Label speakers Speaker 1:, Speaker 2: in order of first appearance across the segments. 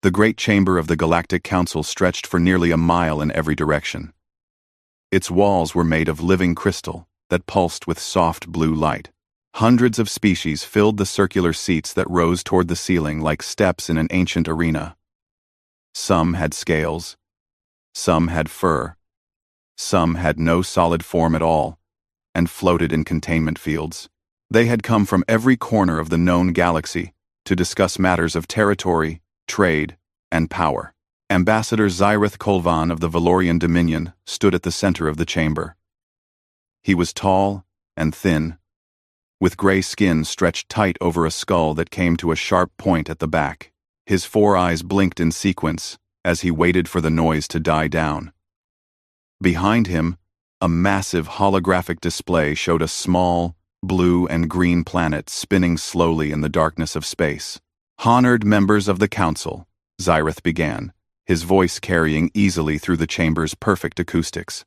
Speaker 1: The great chamber of the Galactic Council stretched for nearly a mile in every direction. Its walls were made of living crystal that pulsed with soft blue light. Hundreds of species filled the circular seats that rose toward the ceiling like steps in an ancient arena. Some had scales, some had fur, some had no solid form at all, and floated in containment fields. They had come from every corner of the known galaxy to discuss matters of territory, trade, and power. Ambassador Xyrith Kolvan of the Valorian Dominion stood at the center of the chamber. He was tall and thin, with gray skin stretched tight over a skull that came to a sharp point at the back. His 4 eyes blinked in sequence as he waited for the noise to die down. Behind him, a massive holographic display showed a small, blue and green planet spinning slowly in the darkness of space. "Honored members of the Council," Xyrith began, his voice carrying easily through the chamber's perfect acoustics.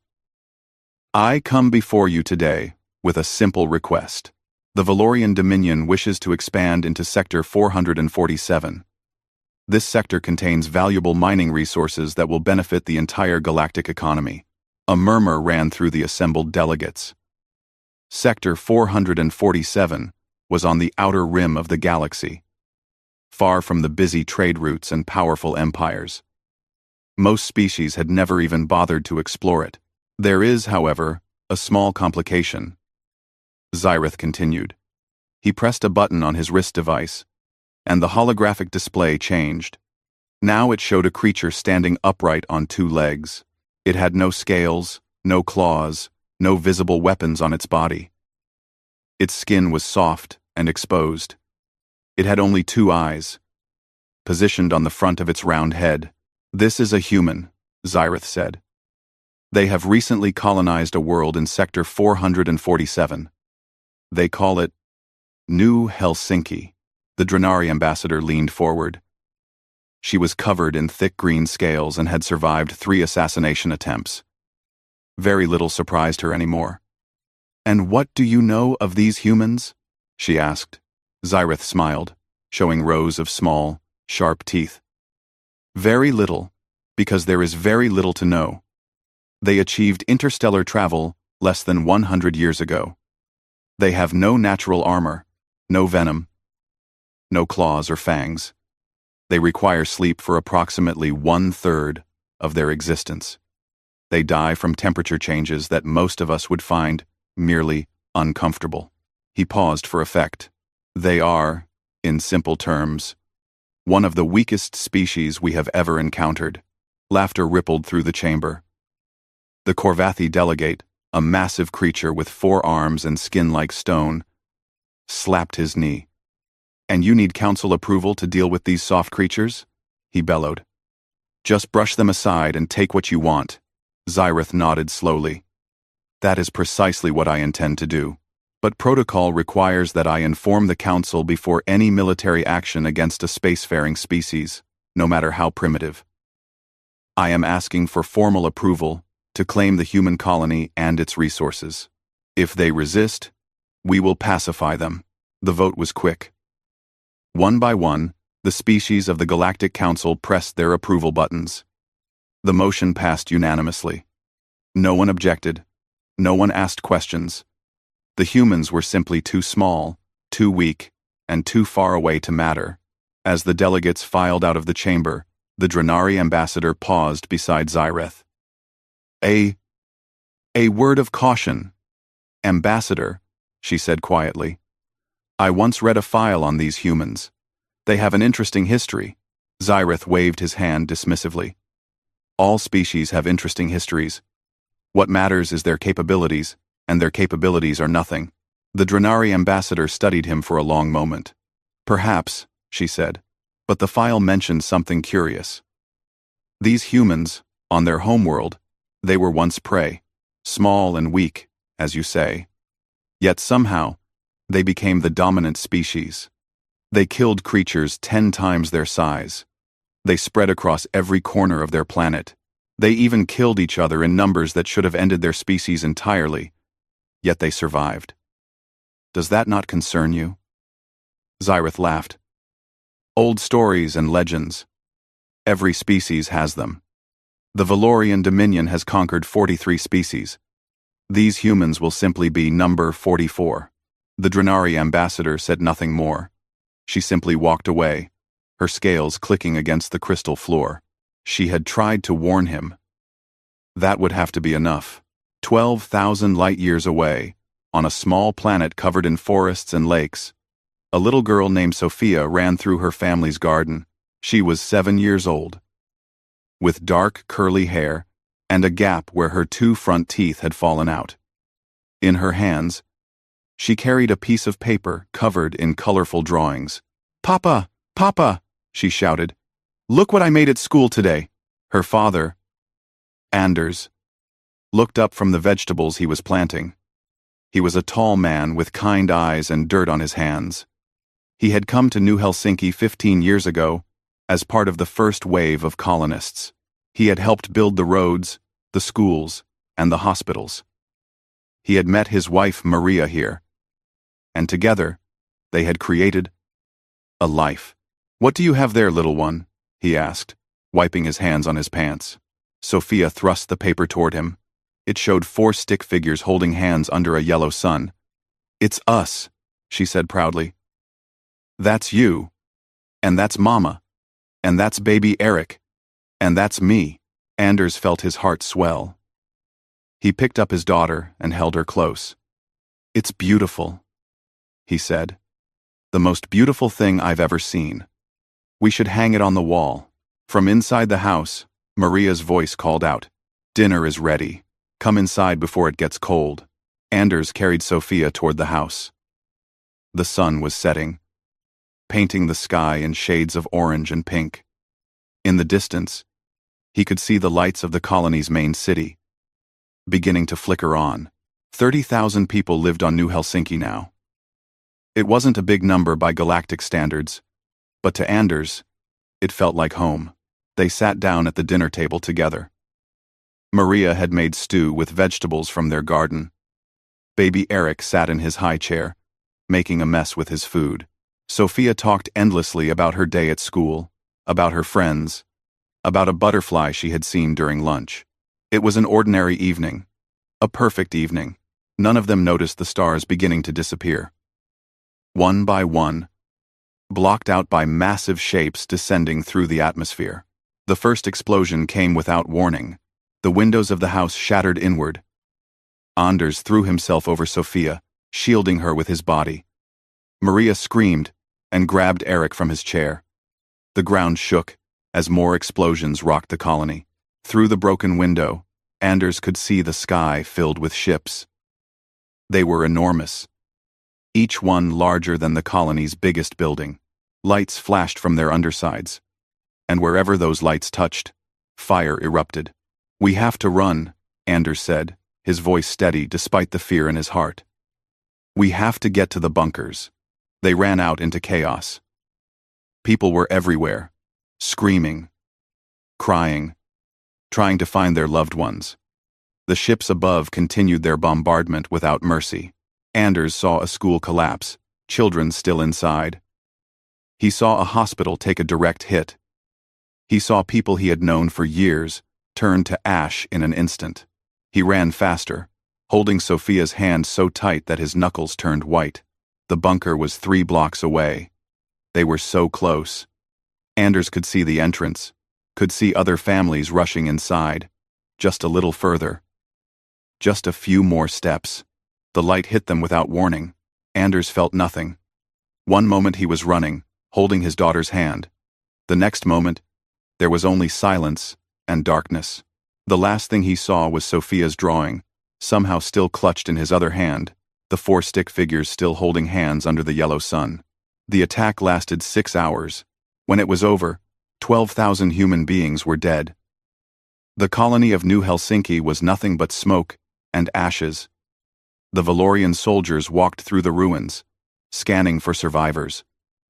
Speaker 1: "I come before you today with a simple request. The Valorian Dominion wishes to expand into Sector 447. This sector contains valuable mining resources that will benefit the entire galactic economy." A murmur ran through the assembled delegates. Sector 447 was on the outer rim of the galaxy, far from the busy trade routes and powerful empires. Most species had never even bothered to explore it. "There is, however, a small complication," Xyrith continued. He pressed a button on his wrist device, and the holographic display changed. Now it showed a creature standing upright on 2 legs. It had no scales, no claws, no visible weapons on its body. Its skin was soft and exposed. It had only 2 eyes, positioned on the front of its round head. "This is a human," Xyrith said. "They have recently colonized a world in Sector 447. They call it New Helsinki." The Drenari ambassador leaned forward. She was covered in thick green scales and had survived 3 assassination attempts. Very little surprised her anymore. "And what do you know of these humans?" she asked. Xyrith smiled, showing rows of small, sharp teeth. "Very little, because there is very little to know. They achieved interstellar travel less than 100 years ago. They have no natural armor, no venom, no claws or fangs. They require sleep for approximately 1/3 of their existence. They die from temperature changes that most of us would find merely uncomfortable." He paused for effect. "They are, in simple terms, one of the weakest species we have ever encountered." Laughter rippled through the chamber. The Korvathi delegate, a massive creature with 4 arms and skin like stone, slapped his knee. "And you need council approval to deal with these soft creatures?" he bellowed. "Just brush them aside and take what you want." Xyrith nodded slowly. "That is precisely what I intend to do. But protocol requires that I inform the council before any military action against a spacefaring species, no matter how primitive. I am asking for formal approval to claim the human colony and its resources. If they resist, we will pacify them." The vote was quick. One by one, the species of the Galactic Council pressed their approval buttons. The motion passed unanimously. No one objected. No one asked questions. The humans were simply too small, too weak, and too far away to matter. As the delegates filed out of the chamber, the Drenari ambassador paused beside Xyrith. A word of caution. Ambassador," she said quietly. "I once read a file on these humans. They have an interesting history." Xyrith waved his hand dismissively. "All species have interesting histories. What matters is their capabilities, and their capabilities are nothing." The Drenari ambassador studied him for a long moment. "Perhaps," she said, "but the file mentioned something curious. These humans, on their homeworld, they were once prey, small and weak, as you say. Yet somehow, they became the dominant species. They killed creatures 10 times their size. They spread across every corner of their planet. They even killed each other in numbers that should have ended their species entirely. Yet they survived. Does that not concern you?" Xyrith laughed. "Old stories and legends. Every species has them. The Valorian Dominion has conquered 43 species. These humans will simply be number 44. The Drenari ambassador said nothing more. She simply walked away, her scales clicking against the crystal floor. She had tried to warn him. That would have to be enough. 12,000 light-years away, on a small planet covered in forests and lakes, a little girl named Sophia ran through her family's garden. She was 7 years old, with dark, curly hair and a gap where her 2 front teeth had fallen out. In her hands, she carried a piece of paper covered in colorful drawings. "Papa! Papa!" she shouted. "Look what I made at school today." Her father, Anders, looked up from the vegetables he was planting. He was a tall man with kind eyes and dirt on his hands. He had come to New Helsinki 15 years ago as part of the first wave of colonists. He had helped build the roads, the schools, and the hospitals. He had met his wife Maria here, and together they had created a life. "What do you have there, little one?" he asked, wiping his hands on his pants. Sophia thrust the paper toward him. It showed 4 stick figures holding hands under a yellow sun. "It's us," she said proudly. "That's you. And that's Mama. And that's baby Eric. And that's me." Anders felt his heart swell. He picked up his daughter and held her close. "It's beautiful," he said. "The most beautiful thing I've ever seen. We should hang it on the wall." From inside the house, Maria's voice called out, "Dinner is ready. Come inside before it gets cold." Anders carried Sophia toward the house. The sun was setting, painting the sky in shades of orange and pink. In the distance, he could see the lights of the colony's main city, beginning to flicker on. 30,000 people lived on New Helsinki now. It wasn't a big number by galactic standards, but to Anders, it felt like home. They sat down at the dinner table together. Maria had made stew with vegetables from their garden. Baby Eric sat in his high chair, making a mess with his food. Sophia talked endlessly about her day at school, about her friends, about a butterfly she had seen during lunch. It was an ordinary evening, a perfect evening. None of them noticed the stars beginning to disappear. One by one, blocked out by massive shapes descending through the atmosphere. The first explosion came without warning. The windows of the house shattered inward. Anders threw himself over Sophia, shielding her with his body. Maria screamed and grabbed Eric from his chair. The ground shook as more explosions rocked the colony. Through the broken window, Anders could see the sky filled with ships. They were enormous, each one larger than the colony's biggest building. Lights flashed from their undersides, and wherever those lights touched, fire erupted. "We have to run," Anders said, his voice steady despite the fear in his heart. "We have to get to the bunkers." They ran out into chaos. People were everywhere, screaming, crying, trying to find their loved ones. The ships above continued their bombardment without mercy. Anders saw a school collapse, children still inside. He saw a hospital take a direct hit. He saw people he had known for years turn to ash in an instant. He ran faster, holding Sophia's hand so tight that his knuckles turned white. The bunker was 3 blocks away. They were so close. Anders could see the entrance, could see other families rushing inside. Just a little further. Just a few more steps. The light hit them without warning. Anders felt nothing. One moment he was running, holding his daughter's hand. The next moment, there was only silence and darkness. The last thing he saw was Sophia's drawing, somehow still clutched in his other hand, the 4 stick figures still holding hands under the yellow sun. The attack lasted 6 hours. When it was over, 12,000 human beings were dead. The colony of New Helsinki was nothing but smoke and ashes. The Valorian soldiers walked through the ruins, scanning for survivors.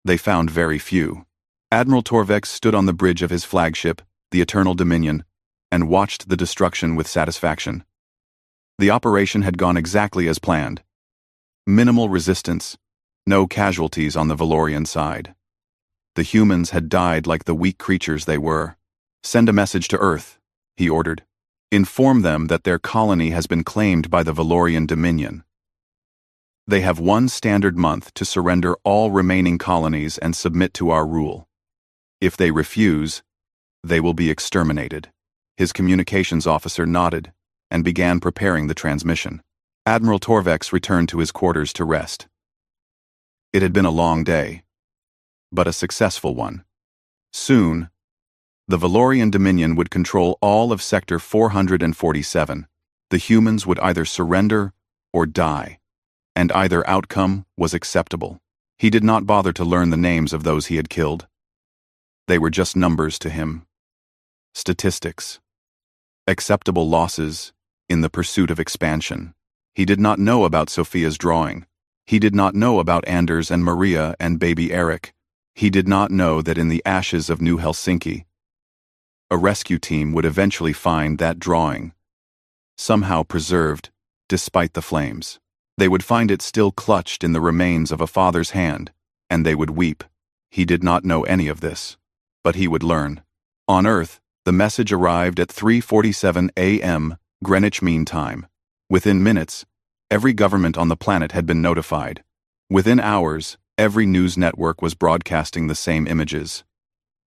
Speaker 1: They found very few. Admiral Torvex stood on the bridge of his flagship, the Eternal Dominion, and watched the destruction with satisfaction. The operation had gone exactly as planned. Minimal resistance, no casualties on the Valorian side. The humans had died like the weak creatures they were. "Send a message to Earth," he ordered. "Inform them that their colony has been claimed by the Valorian Dominion. They have one standard month to surrender all remaining colonies and submit to our rule. If they refuse, they will be exterminated." His communications officer nodded and began preparing the transmission. Admiral Torvex returned to his quarters to rest. It had been a long day, but a successful one. Soon, the Valorian Dominion would control all of Sector 447. The humans would either surrender or die, and either outcome was acceptable. He did not bother to learn the names of those he had killed. They were just numbers to him. Statistics. Acceptable losses in the pursuit of expansion. He did not know about Sophia's drawing. He did not know about Anders and Maria and baby Eric. He did not know that in the ashes of New Helsinki, a rescue team would eventually find that drawing, somehow preserved despite the flames. They would find it still clutched in the remains of a father's hand, and they would weep. He did not know any of this, but he would learn. On Earth, the message arrived at 3:47 a.m. Greenwich Mean Time. Within minutes, every government on the planet had been notified. Within hours, every news network was broadcasting the same images.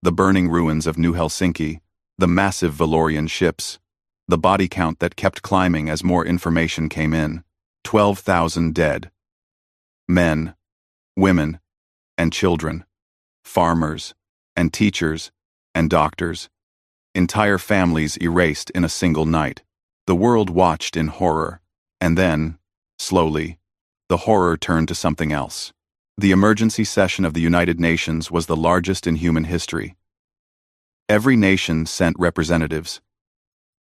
Speaker 1: The burning ruins of New Helsinki, the massive Valorian ships, the body count that kept climbing as more information came in. 12,000 dead. Men, women, and children. Farmers, and teachers, and doctors. Entire families erased in a single night. The world watched in horror, and then, slowly, the horror turned to something else. The emergency session of the United Nations was the largest in human history. Every nation sent representatives.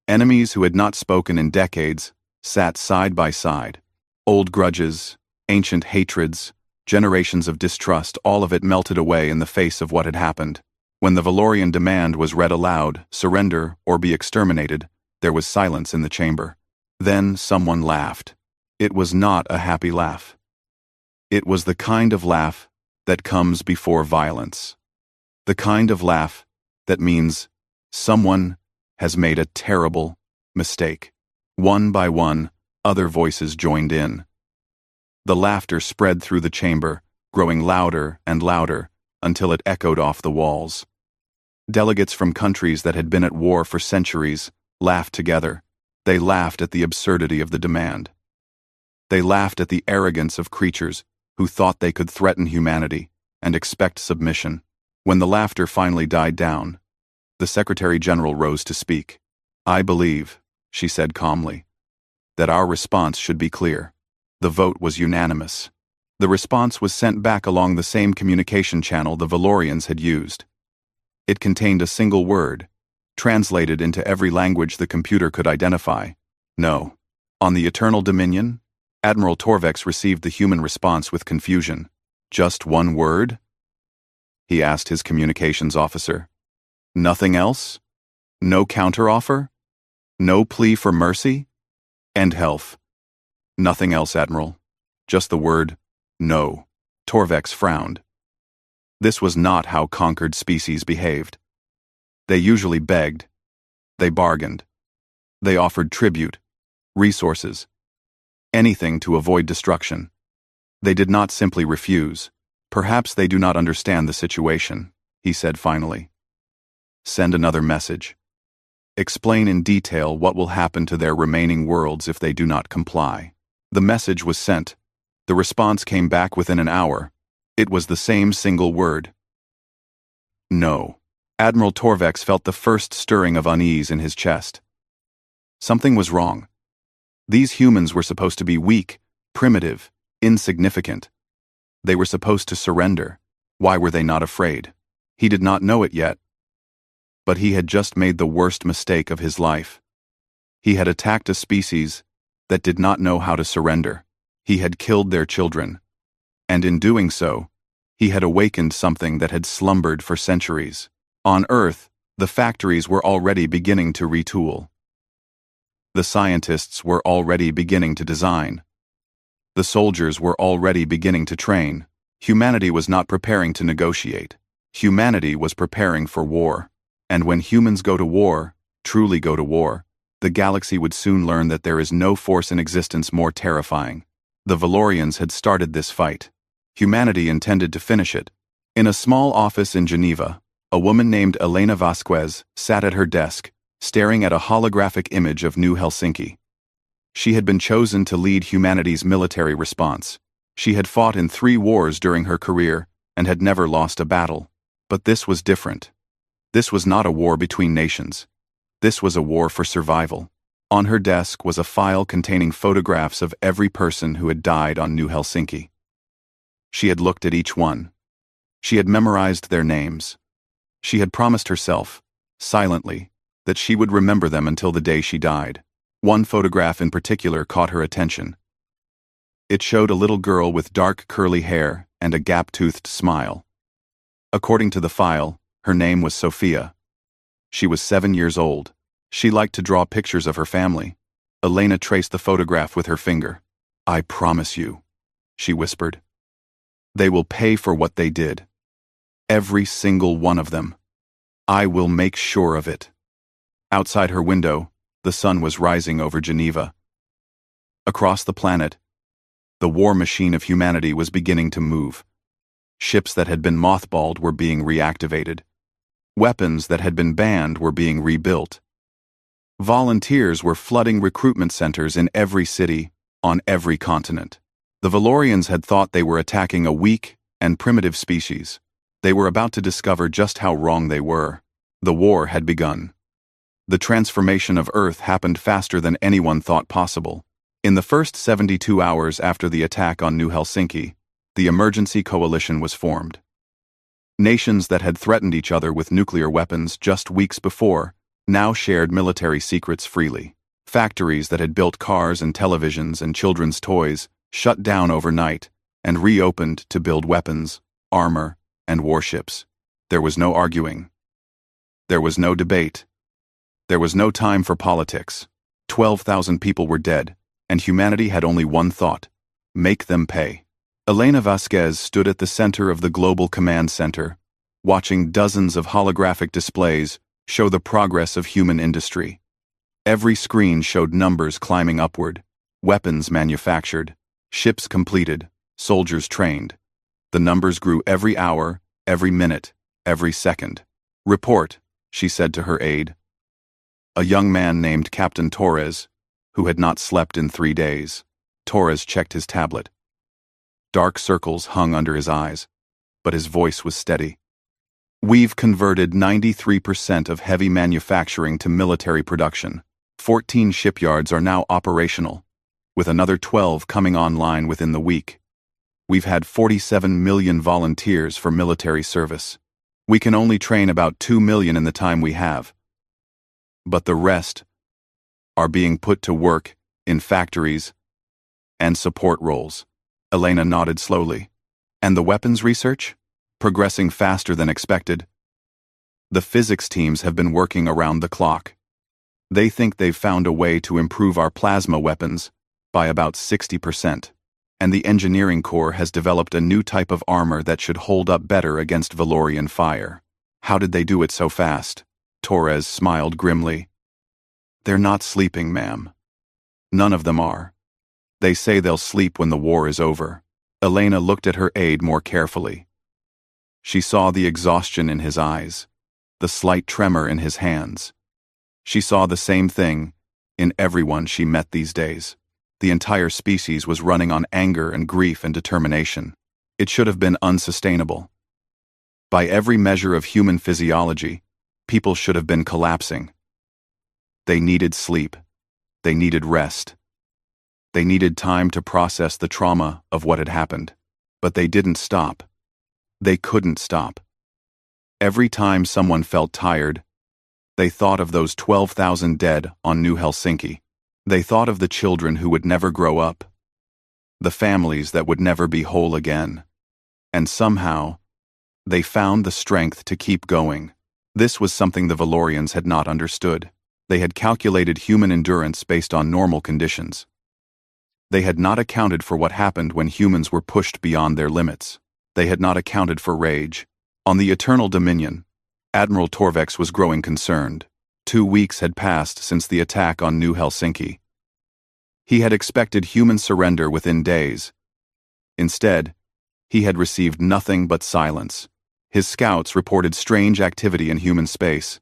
Speaker 1: Enemies who had not spoken in decades sat side by side. Old grudges, ancient hatreds, generations of distrust, all of it melted away in the face of what had happened. When the Valorian demand was read aloud, surrender or be exterminated, there was silence in the chamber. Then someone laughed. It was not a happy laugh. It was the kind of laugh that comes before violence. The kind of laugh that means someone has made a terrible mistake. One by one, other voices joined in. The laughter spread through the chamber, growing louder and louder until it echoed off the walls. Delegates from countries that had been at war for centuries laughed together. They laughed at the absurdity of the demand. They laughed at the arrogance of creatures who thought they could threaten humanity and expect submission. When the laughter finally died down, the Secretary General rose to speak. "I believe," she said calmly, "that our response should be clear." The vote was unanimous. The response was sent back along the same communication channel the Valorians had used. It contained a single word, translated into every language the computer could identify. No. On the Eternal Dominion, Admiral Torvex received the human response with confusion. "Just one word?" he asked his communications officer. "Nothing else? No counteroffer? No plea for mercy? And health?" "Nothing else, Admiral. Just the word, no." Torvex frowned. This was not how conquered species behaved. They usually begged. They bargained. They offered tribute, resources, anything to avoid destruction. They did not simply refuse. "Perhaps they do not understand the situation," he said finally. "Send another message. Explain in detail what will happen to their remaining worlds if they do not comply." The message was sent. The response came back within an hour. It was the same single word. No. Admiral Torvex felt the first stirring of unease in his chest. Something was wrong. These humans were supposed to be weak, primitive, insignificant. They were supposed to surrender. Why were they not afraid? He did not know it yet. But he had just made the worst mistake of his life. He had attacked a species that did not know how to surrender. He had killed their children. And in doing so, he had awakened something that had slumbered for centuries. On Earth, the factories were already beginning to retool. The scientists were already beginning to design. The soldiers were already beginning to train. Humanity was not preparing to negotiate. Humanity was preparing for war. And when humans go to war, truly go to war, the galaxy would soon learn that there is no force in existence more terrifying. The Valorians had started this fight. Humanity intended to finish it. In a small office in Geneva, a woman named Elena Vasquez sat at her desk, staring at a holographic image of New Helsinki. She had been chosen to lead humanity's military response. She had fought in 3 wars during her career and had never lost a battle. But this was different. This was not a war between nations. This was a war for survival. On her desk was a file containing photographs of every person who had died on New Helsinki. She had looked at each one. She had memorized their names. She had promised herself, silently, that she would remember them until the day she died. One photograph in particular caught her attention. It showed a little girl with dark curly hair and a gap-toothed smile. According to the file, her name was Sophia. She was 7 years old. She liked to draw pictures of her family. Elena traced the photograph with her finger. "I promise you," she whispered. "They will pay for what they did. Every single one of them. I will make sure of it." Outside her window, the sun was rising over Geneva. Across the planet, the war machine of humanity was beginning to move. Ships that had been mothballed were being reactivated. Weapons that had been banned were being rebuilt. Volunteers were flooding recruitment centers in every city, on every continent. The Valorians had thought they were attacking a weak and primitive species. They were about to discover just how wrong they were. The war had begun. The transformation of Earth happened faster than anyone thought possible. In the first 72 hours after the attack on New Helsinki, the emergency coalition was formed. Nations that had threatened each other with nuclear weapons just weeks before now shared military secrets freely. Factories that had built cars and televisions and children's toys shut down overnight and reopened to build weapons, armor, and warships. There was no arguing. There was no debate. There was no time for politics. 12,000 people were dead, and humanity had only one thought: make them pay. Elena Vasquez stood at the center of the Global Command Center, watching dozens of holographic displays show the progress of human industry. Every screen showed numbers climbing upward, weapons manufactured, ships completed, soldiers trained. The numbers grew every hour, every minute, every second. "Report," she said to her aide. A young man named Captain Torres, who had not slept in 3 days. Torres checked his tablet. Dark circles hung under his eyes, but his voice was steady. "We've converted 93% of heavy manufacturing to military production. 14 shipyards are now operational, with another 12 coming online within the week. We've had 47 million volunteers for military service. We can only train about 2 million in the time we have. But the rest are being put to work in factories and support roles." Elena nodded slowly. "And the weapons research? Progressing faster than expected. The physics teams have been working around the clock. They think they've found a way to improve our plasma weapons by about 60%. And the engineering corps has developed a new type of armor that should hold up better against Valorian fire." "How did they do it so fast?" Torres smiled grimly. "They're not sleeping, ma'am. None of them are. They say they'll sleep when the war is over." Elena looked at her aide more carefully. She saw the exhaustion in his eyes, the slight tremor in his hands. She saw the same thing in everyone she met these days. The entire species was running on anger and grief and determination. It should have been unsustainable. By every measure of human physiology, people should have been collapsing. They needed sleep. They needed rest. They needed time to process the trauma of what had happened. But they didn't stop. They couldn't stop. Every time someone felt tired, they thought of those 12,000 dead on New Helsinki. They thought of the children who would never grow up, the families that would never be whole again. And somehow, they found the strength to keep going. This was something the Valorians had not understood. They had calculated human endurance based on normal conditions. They had not accounted for what happened when humans were pushed beyond their limits. They had not accounted for rage. On the Eternal Dominion, Admiral Torvex was growing concerned. 2 weeks had passed since the attack on New Helsinki. He had expected human surrender within days. Instead, he had received nothing but silence. His scouts reported strange activity in human space,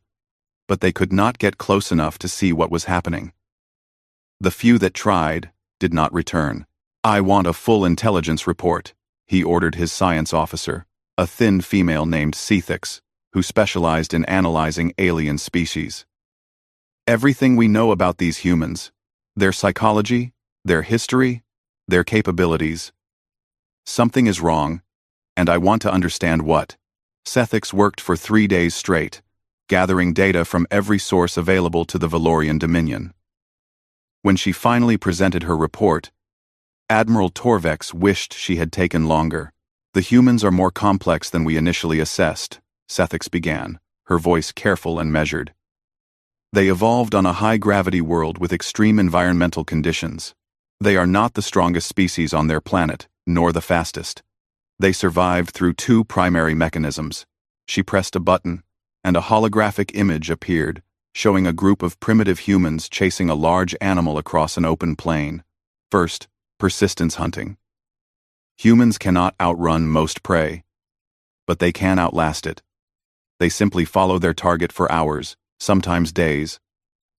Speaker 1: but they could not get close enough to see what was happening. The few that tried did not return. "I want a full intelligence report," he ordered his science officer, a thin female named Cethix, who specialized in analyzing alien species. "Everything we know about these humans, their psychology, their history, their capabilities. Something is wrong, and I want to understand what." Cethix worked for 3 days straight, gathering data from every source available to the Valorian Dominion. When she finally presented her report, Admiral Torvex wished she had taken longer. "The humans are more complex than we initially assessed," Cethix began, her voice careful and measured. "They evolved on a high-gravity world with extreme environmental conditions. They are not the strongest species on their planet, nor the fastest. They survived through 2 primary mechanisms." She pressed a button, and a holographic image appeared, showing a group of primitive humans chasing a large animal across an open plain. First, persistence hunting. Humans cannot outrun most prey, but they can outlast it. They simply follow their target for hours, sometimes days,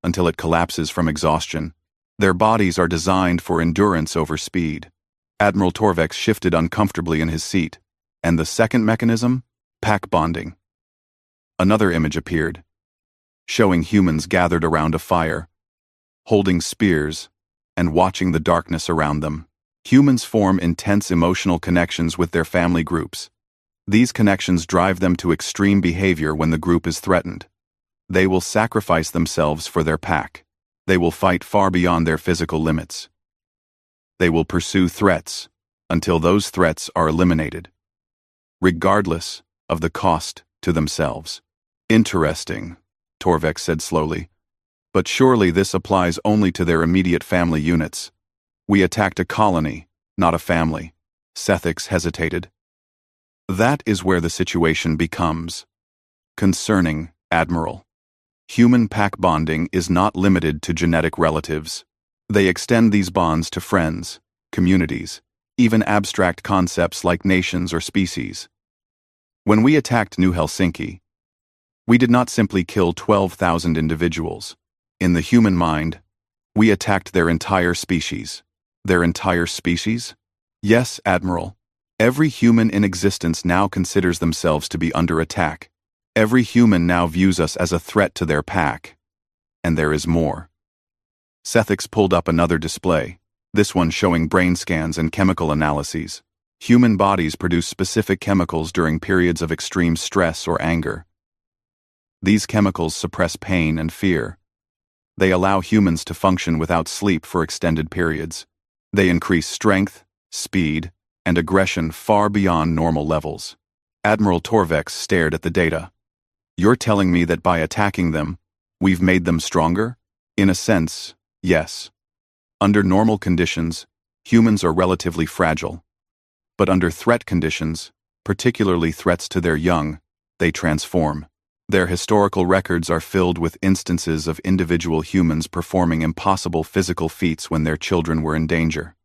Speaker 1: until it collapses from exhaustion. Their bodies are designed for endurance over speed. Admiral Torvex shifted uncomfortably in his seat. "And the second mechanism? Pack bonding." Another image appeared, showing humans gathered around a fire, holding spears, and watching the darkness around them. Humans form intense emotional connections with their family groups. These connections drive them to extreme behavior when the group is threatened. They will sacrifice themselves for their pack. They will fight far beyond their physical limits. They will pursue threats until those threats are eliminated, regardless of the cost to themselves. "Interesting," Torvex said slowly. "But surely this applies only to their immediate family units. We attacked a colony, not a family." Cethix hesitated. "That is where the situation becomes concerning, Admiral. Human pack bonding is not limited to genetic relatives. They extend these bonds to friends, communities, even abstract concepts like nations or species. When we attacked New Helsinki, we did not simply kill 12,000 individuals. In the human mind, we attacked their entire species." "Their entire species?" "Yes, Admiral. Every human in existence now considers themselves to be under attack. Every human now views us as a threat to their pack. And there is more." Cethix pulled up another display, this one showing brain scans and chemical analyses. Human bodies produce specific chemicals during periods of extreme stress or anger. These chemicals suppress pain and fear. They allow humans to function without sleep for extended periods. They increase strength, speed, and aggression far beyond normal levels. Admiral Torvex stared at the data. "You're telling me that by attacking them, we've made them stronger?" "In a sense, yes. Under normal conditions, humans are relatively fragile. But under threat conditions, particularly threats to their young, they transform. Their historical records are filled with instances of individual humans performing impossible physical feats when their children were in danger.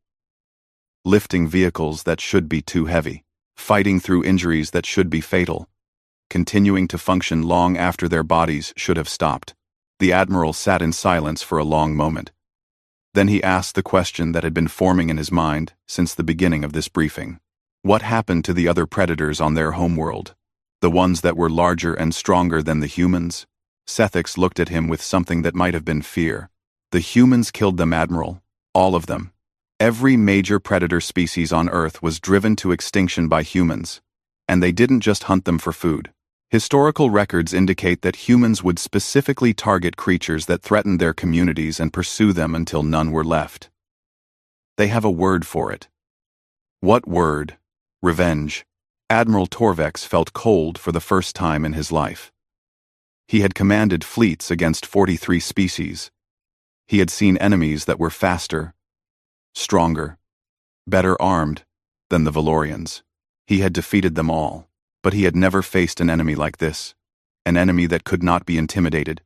Speaker 1: Lifting vehicles that should be too heavy, fighting through injuries that should be fatal, continuing to function long after their bodies should have stopped." The Admiral sat in silence for a long moment. Then he asked the question that had been forming in his mind since the beginning of this briefing. What happened to the other predators on their homeworld? The ones that were larger and stronger than the humans? Cethix looked at him with something that might have been fear. "The humans killed them, Admiral. All of them. Every major predator species on Earth was driven to extinction by humans. And they didn't just hunt them for food. Historical records indicate that humans would specifically target creatures that threatened their communities and pursue them until none were left. They have a word for it." "What word?" "Revenge." Admiral Torvex felt cold for the first time in his life. He had commanded fleets against 43 species. He had seen enemies that were faster, stronger, better armed than the Valorians. He had defeated them all, but he had never faced an enemy like this. an enemy that could not be intimidated,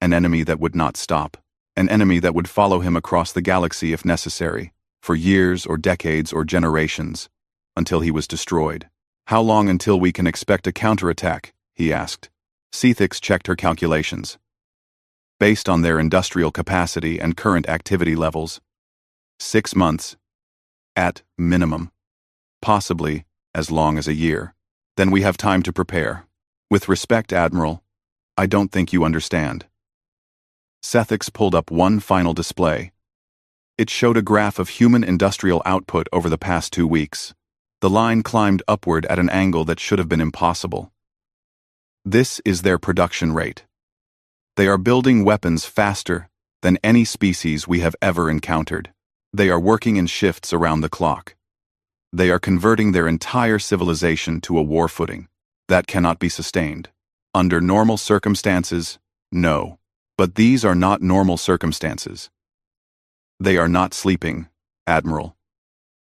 Speaker 1: an enemy that would not stop, an enemy that would follow him across the galaxy if necessary, for years or decades or generations, until he was destroyed. "How long until we can expect a counterattack?" he asked. Sethix checked her calculations. Based on their industrial capacity and current activity levels, 6 months, at minimum. Possibly as long as a year. Then we have time to prepare. With respect, Admiral, I don't think you understand. Sethix pulled up one final display. It showed a graph of human industrial output over the past 2 weeks. The line climbed upward at an angle that should have been impossible. This is their production rate. They are building weapons faster than any species we have ever encountered. They are working in shifts around the clock. They are converting their entire civilization to a war footing. That cannot be sustained. Under normal circumstances, no. But these are not normal circumstances. They are not sleeping, Admiral.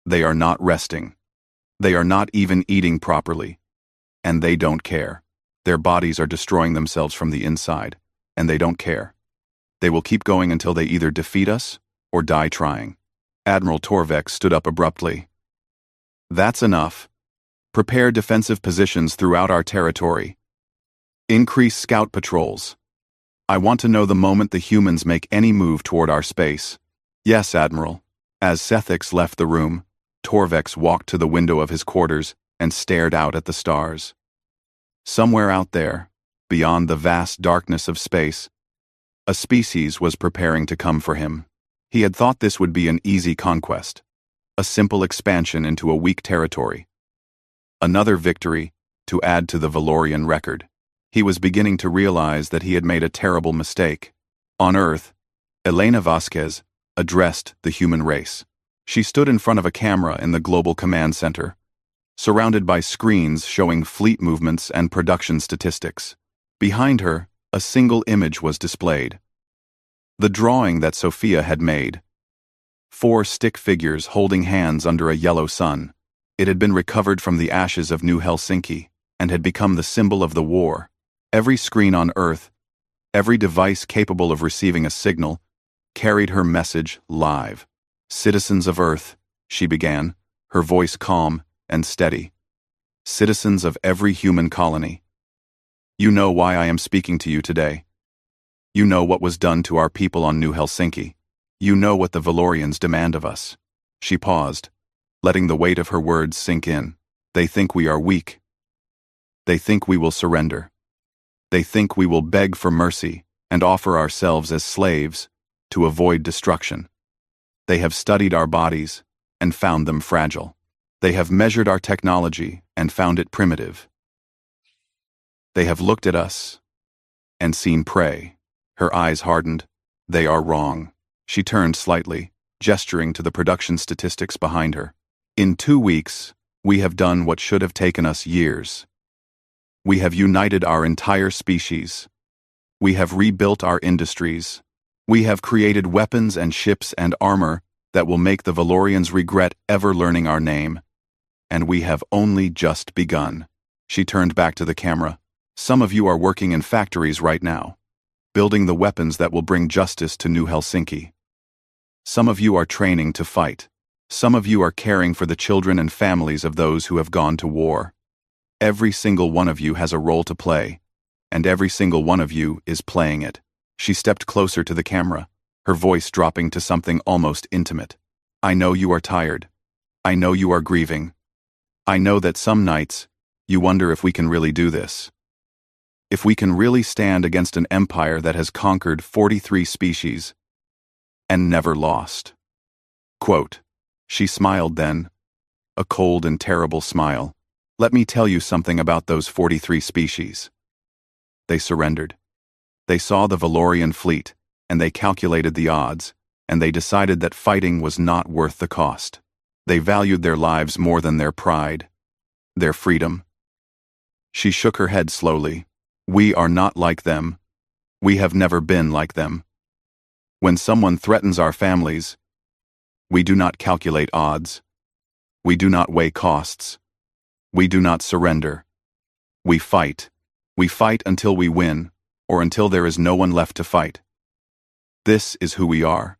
Speaker 1: They are not resting. They are not even eating properly. And they don't care. Their bodies are destroying themselves from the inside, and they don't care. They will keep going until they either defeat us or die trying. Admiral Torvek stood up abruptly. That's enough. Prepare defensive positions throughout our territory. Increase scout patrols. I want to know the moment the humans make any move toward our space. Yes, Admiral. As Sethix left the room, Torvex walked to the window of his quarters and stared out at the stars. Somewhere out there, beyond the vast darkness of space, a species was preparing to come for him. He had thought this would be an easy conquest, a simple expansion into a weak territory. Another victory to add to the Valorian record. He was beginning to realize that he had made a terrible mistake. On Earth, Elena Vasquez addressed the human race. She stood in front of a camera in the Global Command Center, surrounded by screens showing fleet movements and production statistics. Behind her, a single image was displayed. The drawing that Sophia had made. 4 stick figures holding hands under a yellow sun. It had been recovered from the ashes of New Helsinki and had become the symbol of the war. Every screen on Earth, every device capable of receiving a signal, carried her message live. "Citizens of Earth," she began, her voice calm and steady. "Citizens of every human colony. You know why I am speaking to you today. You know what was done to our people on New Helsinki. You know what the Valorians demand of us." She paused, letting the weight of her words sink in. "They think we are weak. They think we will surrender. They think we will beg for mercy and offer ourselves as slaves to avoid destruction. They have studied our bodies and found them fragile. They have measured our technology and found it primitive. They have looked at us and seen prey." Her eyes hardened. "They are wrong." She turned slightly, gesturing to the production statistics behind her. "In 2 weeks, we have done what should have taken us years. We have united our entire species. We have rebuilt our industries. We have created weapons and ships and armor that will make the Valorians regret ever learning our name. And we have only just begun." She turned back to the camera. "Some of you are working in factories right now, building the weapons that will bring justice to New Helsinki. Some of you are training to fight. Some of you are caring for the children and families of those who have gone to war. Every single one of you has a role to play, and every single one of you is playing it." She stepped closer to the camera, her voice dropping to something almost intimate. "I know you are tired. I know you are grieving. I know that some nights you wonder if we can really do this. If we can really stand against an empire that has conquered 43 species and never lost." Quote. She smiled then, a cold and terrible smile. "Let me tell you something about those 43 species. They surrendered. They saw the Valorian fleet, and they calculated the odds, and they decided that fighting was not worth the cost. They valued their lives more than their pride, their freedom." She shook her head slowly. "We are not like them. We have never been like them. When someone threatens our families, we do not calculate odds. We do not weigh costs. We do not surrender. We fight. We fight until we win, or until there is no one left to fight. This is who we are.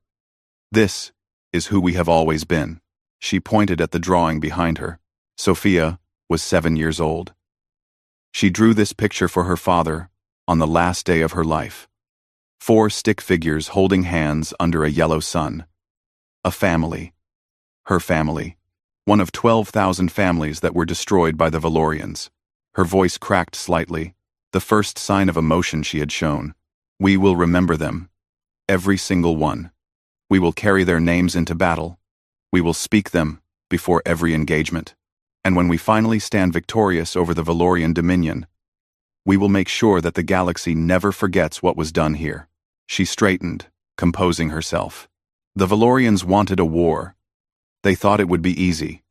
Speaker 1: This is who we have always been. She pointed at the drawing behind her. Sophia was 7 years old. She drew this picture for her father on the last day of her life. 4 stick figures holding hands under a yellow sun. A family. Her family. One of 12,000 families that were destroyed by the Valorians. Her voice cracked slightly, the first sign of emotion she had shown. We will remember them. Every single one. We will carry their names into battle. We will speak them before every engagement. And when we finally stand victorious over the Valorian dominion, we will make sure that the galaxy never forgets what was done here. She straightened, composing herself. The Valorians wanted a war. They thought it would be easy.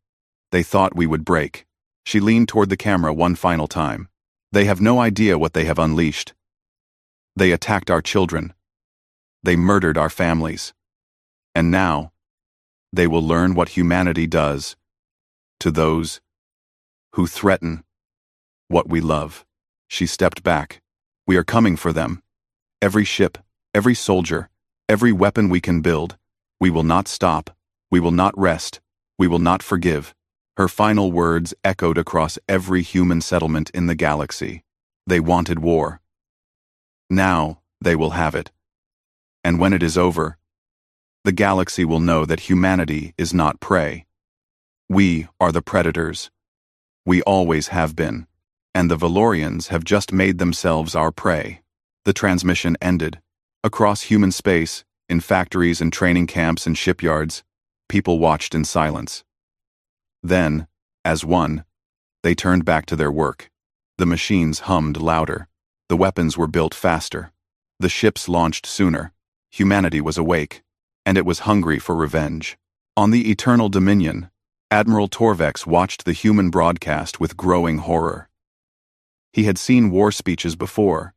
Speaker 1: They thought we would break. She leaned toward the camera one final time. They have no idea what they have unleashed. They attacked our children. They murdered our families. And now, they will learn what humanity does to those who threaten what we love. She stepped back. We are coming for them. Every ship, every soldier, every weapon we can build. We will not stop. We will not rest. We will not forgive. Her final words echoed across every human settlement in the galaxy. They wanted war. Now they will have it. And when it is over, the galaxy will know that humanity is not prey. We are the predators. We always have been. And the Valorians have just made themselves our prey. The transmission ended. Across human space, in factories and training camps and shipyards, people watched in silence. Then, as one, they turned back to their work. The machines hummed louder. The weapons were built faster. The ships launched sooner. Humanity was awake, and it was hungry for revenge. On the Eternal Dominion, Admiral Torvex watched the human broadcast with growing horror. He had seen war speeches before.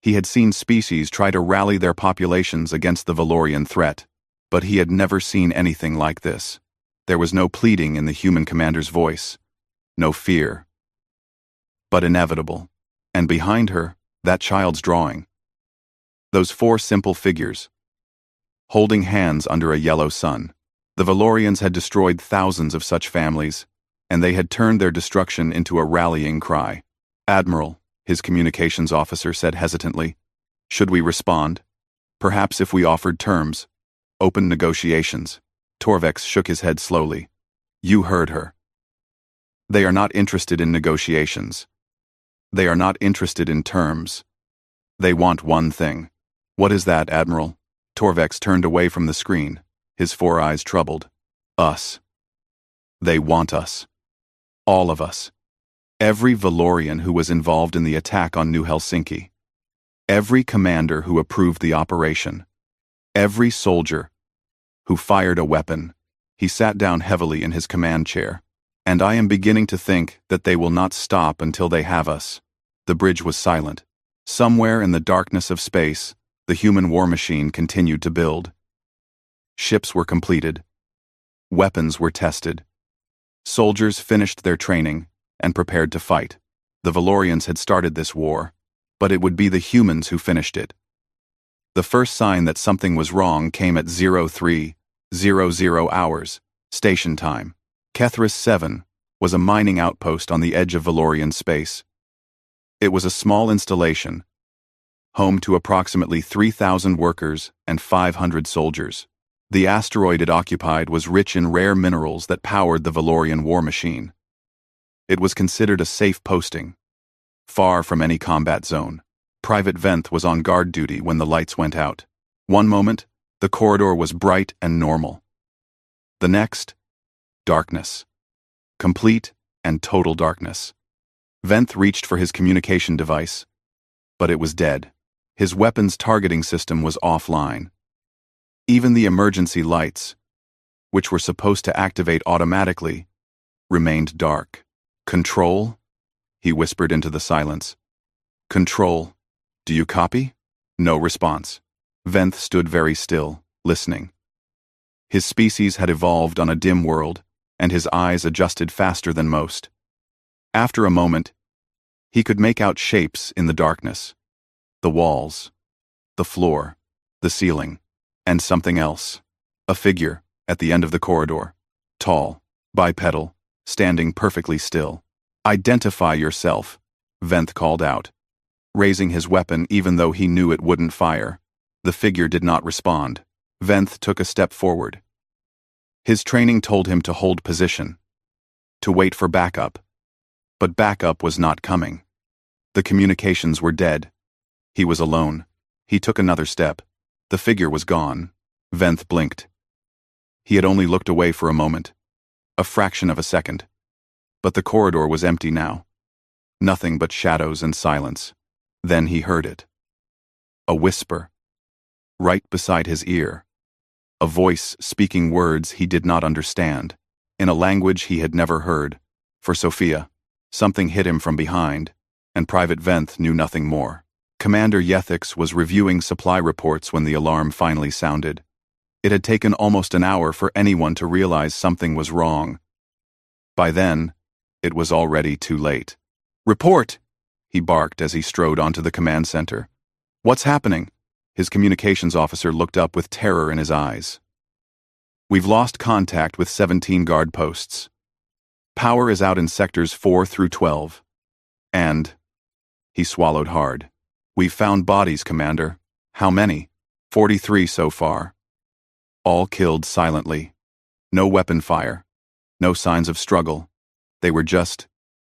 Speaker 1: He had seen species try to rally their populations against the Valorian threat, but he had never seen anything like this. There was no pleading in the human commander's voice, no fear, but inevitable. And behind her, that child's drawing. Those 4 simple figures, holding hands under a yellow sun. The Valorians had destroyed thousands of such families, and they had turned their destruction into a rallying cry. Admiral, his communications officer said hesitantly, should we respond? Perhaps if we offered terms, open negotiations. Torvex shook his head slowly. You heard her. They are not interested in negotiations. They are not interested in terms. They want one thing. What is that, Admiral? Torvex turned away from the screen, his 4 eyes troubled. Us. They want us. All of us. Every Valorian who was involved in the attack on New Helsinki. Every commander who approved the operation. Every soldier who fired a weapon. He sat down heavily in his command chair. And I am beginning to think that they will not stop until they have us. The bridge was silent. Somewhere in the darkness of space, the human war machine continued to build. Ships were completed. Weapons were tested. Soldiers finished their training and prepared to fight. The Valorians had started this war, but it would be the humans who finished it. The first sign that something was wrong came at 03:00 hours, station time. Kethris 7 was a mining outpost on the edge of Valorian space. It was a small installation, home to approximately 3,000 workers and 500 soldiers. The asteroid it occupied was rich in rare minerals that powered the Valorian war machine. It was considered a safe posting, far from any combat zone. Private Venth was on guard duty when the lights went out. One moment, the corridor was bright and normal. The next, darkness. Complete and total darkness. Venth reached for his communication device, but it was dead. His weapons targeting system was offline. Even the emergency lights, which were supposed to activate automatically, remained dark. Control? He whispered into the silence. Control. Do you copy? No response. Venth stood very still, listening. His species had evolved on a dim world, and his eyes adjusted faster than most. After a moment, He could make out shapes in the darkness. The walls, the floor, the ceiling, and something else. A figure at the end of the corridor. Tall, bipedal, standing perfectly still. "Identify yourself," Venth called out, raising his weapon even though he knew it wouldn't fire. The figure did not respond. Venth took a step forward. His training told him to hold position, to wait for backup. But backup was not coming. The communications were dead. He was alone. He took another step. The figure was gone. Venth blinked. He had only looked away for a moment, a fraction of a second. But the corridor was empty now. Nothing but shadows and silence. Then he heard it. A whisper. Right beside his ear. A voice speaking words he did not understand, in a language he had never heard. For Sophia, something hit him from behind, and Private Venth knew nothing more. Commander Yethix was reviewing supply reports when the alarm finally sounded. It had taken almost an hour for anyone to realize something was wrong. By then, it was already too late. "Report!" he barked as he strode onto the command center. "What's happening?" His communications officer looked up with terror in his eyes. "We've lost contact with 17 guard posts. Power is out in sectors 4 through 12. And..." He swallowed hard. "We've found bodies, Commander." "How many?" 43 so far. All killed silently. No weapon fire. No signs of struggle. They were just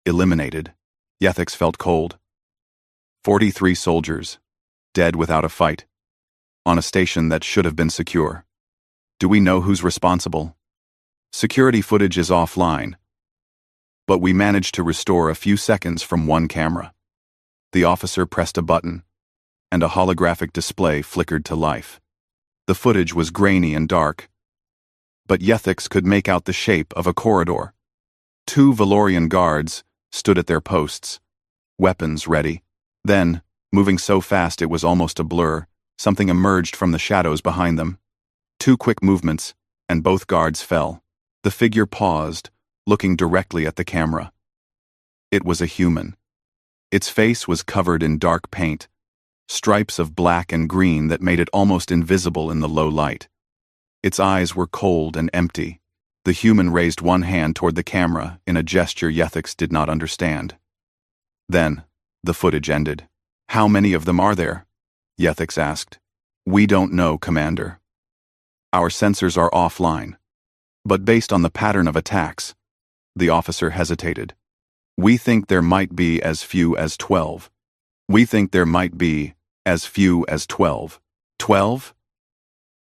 Speaker 1: eliminated. Yethix felt cold. 43 soldiers, dead without a fight, on a station that should have been secure. Do we know who's responsible? Security footage is offline, but we managed to restore a few seconds from one camera. The officer pressed a button, and a holographic display flickered to life. The footage was grainy and dark, but Yethix could make out the shape of a corridor. 2 Valorian guards stood at their posts, weapons ready. Then, moving so fast it was almost a blur, something emerged from the shadows behind them. 2 quick movements, and both guards fell. The figure paused, looking directly at the camera. It was a human. Its face was covered in dark paint, stripes of black and green that made it almost invisible in the low light. Its eyes were cold and empty. The human raised one hand toward the camera in a gesture Yethix did not understand. Then, the footage ended. "How many of them are there?" Yethix asked. "We don't know, Commander. Our sensors are offline. But based on the pattern of attacks," the officer hesitated, "we think there might be as few as 12. We think there might be as few as 12. 12?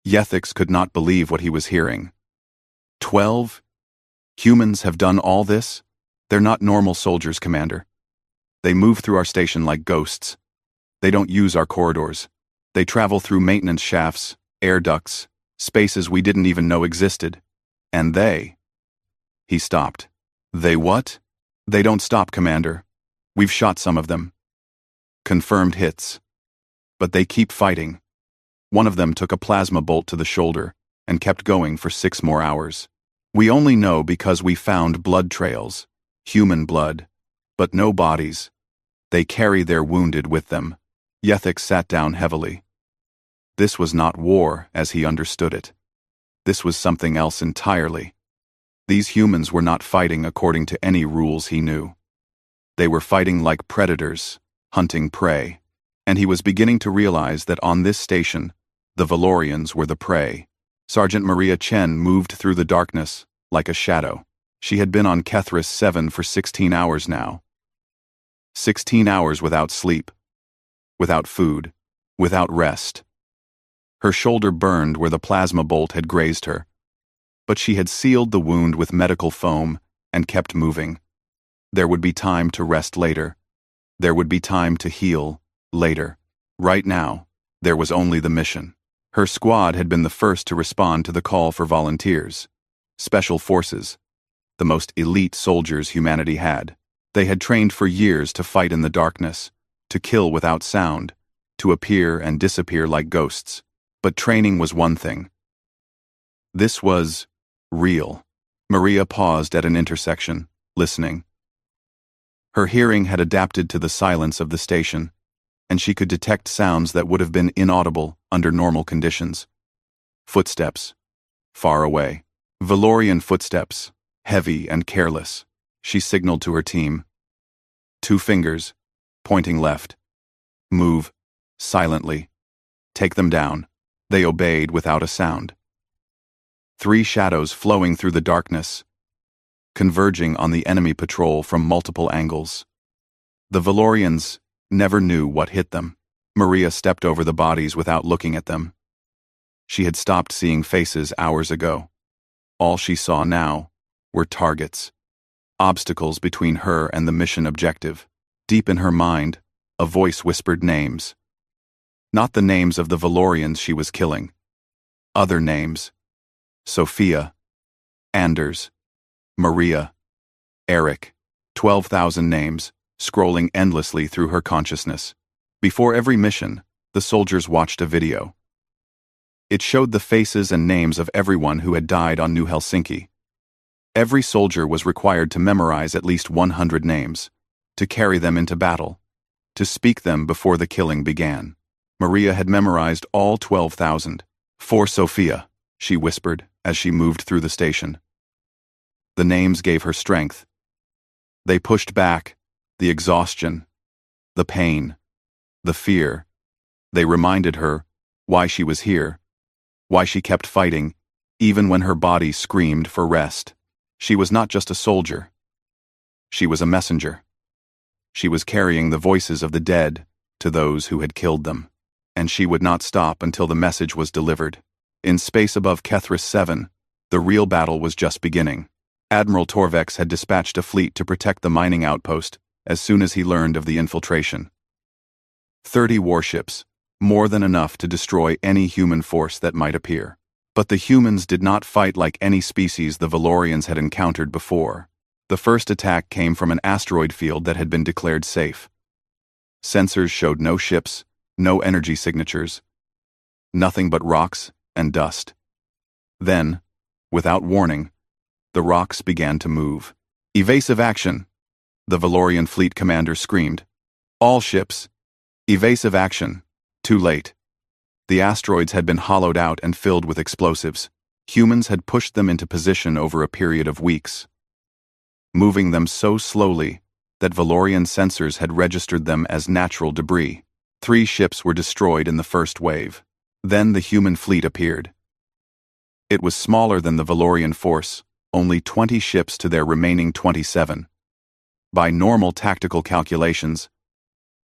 Speaker 1: Yethix could not believe what he was hearing. 12? Humans have done all this? They're not normal soldiers, Commander. They move through our station like ghosts. They don't use our corridors. They travel through maintenance shafts, air ducts, spaces we didn't even know existed. And they..." He stopped. "They what?" "They don't stop, Commander. We've shot some of them. Confirmed hits. But they keep fighting. One of them took a plasma bolt to the shoulder and kept going for 6 more hours. We only know because we found blood trails, human blood, but no bodies. They carry their wounded with them." Yethix sat down heavily. This was not war as he understood it. This was something else entirely. These humans were not fighting according to any rules he knew. They were fighting like predators, hunting prey, and he was beginning to realize that on this station, the Valorians were the prey. Sergeant Maria Chen moved through the darkness like a shadow. She had been on Kethris 7 for 16 hours now. 16 hours without sleep, without food, without rest. Her shoulder burned where the plasma bolt had grazed her, but she had sealed the wound with medical foam and kept moving. There would be time to rest later. There would be time to heal later. Right now, there was only the mission. Her squad had been the first to respond to the call for volunteers. Special forces, the most elite soldiers humanity had. They had trained for years to fight in the darkness, to kill without sound, to appear and disappear like ghosts. But training was one thing. This was real. Maria paused at an intersection, listening. Her hearing had adapted to the silence of the station, and she could detect sounds that would have been inaudible under normal conditions. Footsteps. Far away. Valorian footsteps, heavy and careless. She signaled to her team. 2 fingers, pointing left. Move. Silently. Take them down. They obeyed without a sound. 3 shadows flowing through the darkness, converging on the enemy patrol from multiple angles. The Valorians never knew what hit them. Maria stepped over the bodies without looking at them. She had stopped seeing faces hours ago. All she saw now were targets, obstacles between her and the mission objective. Deep in her mind, a voice whispered names. Not the names of the Valorians she was killing. Other names. Sophia, Anders, Maria, Eric. 12,000 names, scrolling endlessly through her consciousness. Before every mission, the soldiers watched a video. It showed the faces and names of everyone who had died on New Helsinki. Every soldier was required to memorize at least 100 names, to carry them into battle, to speak them before the killing began. Maria had memorized all 12,000. For Sophia, she whispered as she moved through the station. The names gave her strength. They pushed back the exhaustion, the pain, the fear. They reminded her why she was here, why she kept fighting, even when her body screamed for rest. She was not just a soldier. She was a messenger. She was carrying the voices of the dead to those who had killed them, and she would not stop until the message was delivered. In space above Kethris 7, the real battle was just beginning. Admiral Torvex had dispatched a fleet to protect the mining outpost as soon as he learned of the infiltration. 30 warships, more than enough to destroy any human force that might appear. But the humans did not fight like any species the Valorians had encountered before. The first attack came from an asteroid field that had been declared safe. Sensors showed no ships, no energy signatures, nothing but rocks and dust. Then, without warning, the rocks began to move. Evasive action, the Valorian fleet commander screamed. All ships, evasive action. Too late. The asteroids had been hollowed out and filled with explosives. Humans had pushed them into position over a period of weeks, moving them so slowly that Valorian sensors had registered them as natural debris. 3 ships were destroyed in the first wave. Then the human fleet appeared. It was smaller than the Valorian force, only 20 ships to their remaining 27. By normal tactical calculations,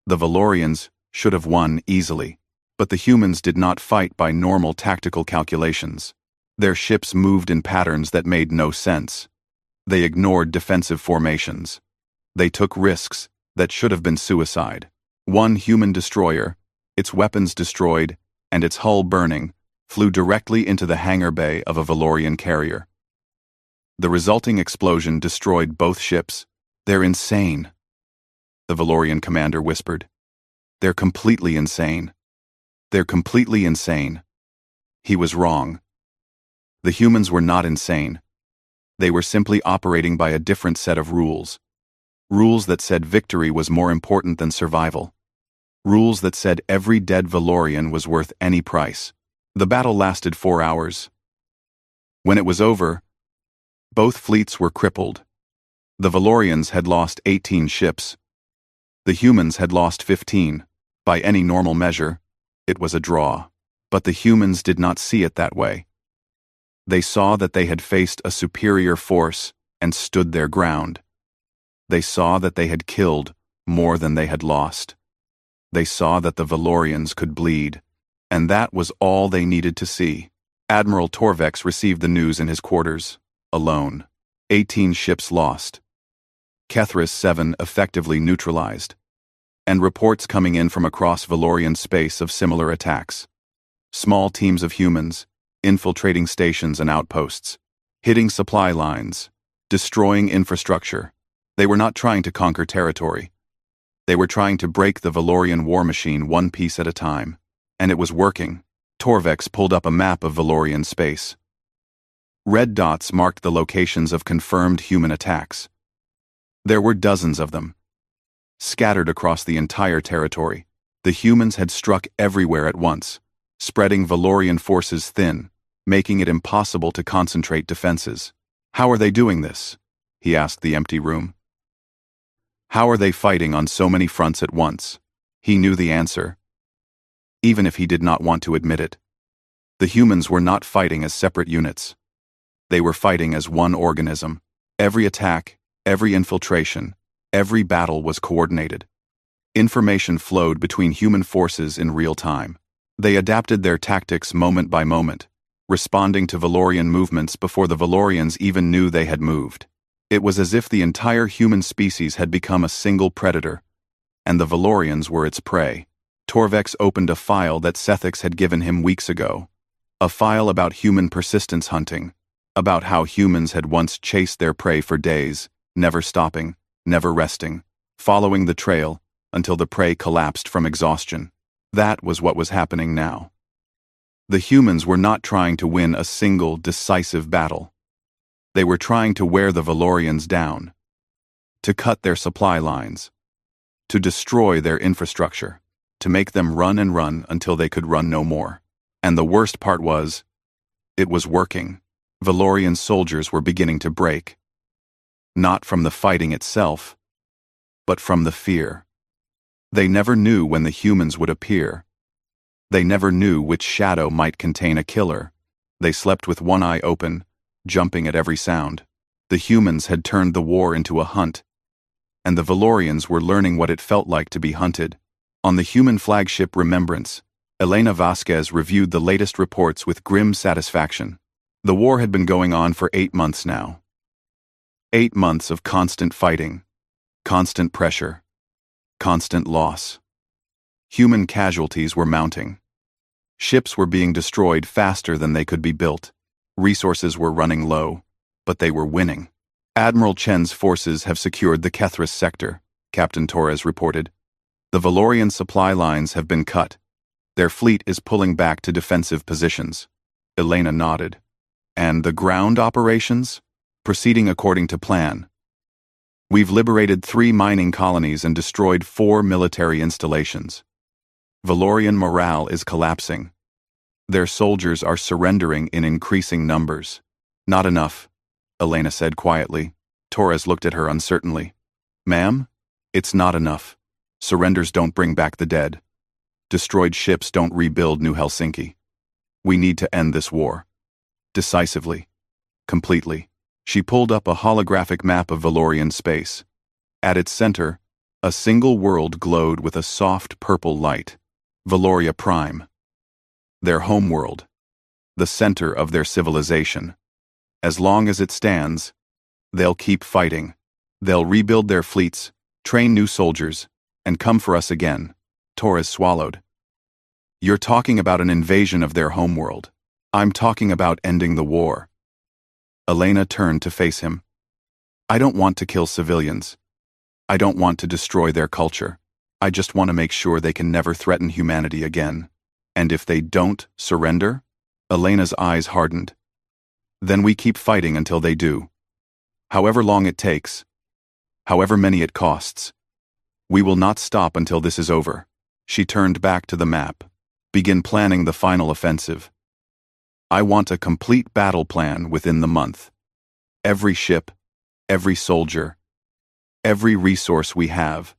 Speaker 1: the Valorians should have won easily. But the humans did not fight by normal tactical calculations. Their ships moved in patterns that made no sense. They ignored defensive formations. They took risks that should have been suicide. 1 human destroyer, its weapons destroyed, and its hull burning, flew directly into the hangar bay of a Valorian carrier. The resulting explosion destroyed both ships. They're insane, the Valorian commander whispered. They're completely insane. They're completely insane. He was wrong. The humans were not insane. They were simply operating by a different set of rules. Rules that said victory was more important than survival. Rules that said every dead Valorian was worth any price. The battle lasted 4 hours. When it was over, both fleets were crippled. The Valorians had lost 18 ships. The humans had lost 15. By any normal measure, it was a draw. But the humans did not see it that way. They saw that they had faced a superior force and stood their ground. They saw that they had killed more than they had lost. They saw that the Valorians could bleed, and that was all they needed to see. Admiral Torvex received the news in his quarters, alone. 18 ships lost. Kethris 7 effectively neutralized. And reports coming in from across Valorian space of similar attacks. Small teams of humans, infiltrating stations and outposts, hitting supply lines, destroying infrastructure. They were not trying to conquer territory. They were trying to break the Valorian war machine one piece at a time. And it was working. Torvex pulled up a map of Valorian space. Red dots marked the locations of confirmed human attacks. There were dozens of them, scattered across the entire territory. The humans had struck everywhere at once, spreading Valorian forces thin, making it impossible to concentrate defenses. "How are they doing this?" he asked the empty room. "How are they fighting on so many fronts at once?" He knew the answer, even if he did not want to admit it. The humans were not fighting as separate units. They were fighting as one organism. Every attack, every infiltration, every battle was coordinated. Information flowed between human forces in real time. They adapted their tactics moment by moment, responding to Valorian movements before the Valorians even knew they had moved. It was as if the entire human species had become a single predator, and the Valorians were its prey. Torvex opened a file that Sethix had given him weeks ago. A file about human persistence hunting, about how humans had once chased their prey for days, never stopping, never resting, following the trail until the prey collapsed from exhaustion. That was what was happening now. The humans were not trying to win a single, decisive battle. They were trying to wear the Valorians down, to cut their supply lines, to destroy their infrastructure, to make them run and run until they could run no more. And the worst part was, it was working. Valorian soldiers were beginning to break. Not from the fighting itself, but from the fear. They never knew when the humans would appear. They never knew which shadow might contain a killer. They slept with one eye open, jumping at every sound. The humans had turned the war into a hunt, and the Valorians were learning what it felt like to be hunted. On the human flagship Remembrance, Elena Vasquez reviewed the latest reports with grim satisfaction. The war had been going on for 8 months now. 8 months of constant fighting, constant pressure, constant loss. Human casualties were mounting. Ships were being destroyed faster than they could be built. Resources were running low, but they were winning. Admiral Chen's forces have secured the Kethris sector, Captain Torres reported. The Valorian supply lines have been cut. Their fleet is pulling back to defensive positions. Elena nodded. And the ground operations? Proceeding according to plan. We've liberated 3 mining colonies and destroyed 4 military installations. Valorian morale is collapsing. Their soldiers are surrendering in increasing numbers. Not enough, Elena said quietly. Torres looked at her uncertainly. Ma'am, it's not enough. Surrenders don't bring back the dead. Destroyed ships don't rebuild New Helsinki. We need to end this war. Decisively. Completely. She pulled up a holographic map of Valorian space. At its center, a single world glowed with a soft purple light. Valoria Prime. Their homeworld. The center of their civilization. As long as it stands, they'll keep fighting. They'll rebuild their fleets, train new soldiers, and come for us again. Torres swallowed. You're talking about an invasion of their homeworld. I'm talking about ending the war. Elena turned to face him. I don't want to kill civilians. I don't want to destroy their culture. I just want to make sure they can never threaten humanity again. And if they don't surrender? Elena's eyes hardened. Then we keep fighting until they do. However long it takes. However many it costs. We will not stop until this is over. She turned back to the map. Begin planning the final offensive. I want a complete battle plan within the month. Every ship, every soldier, every resource we have.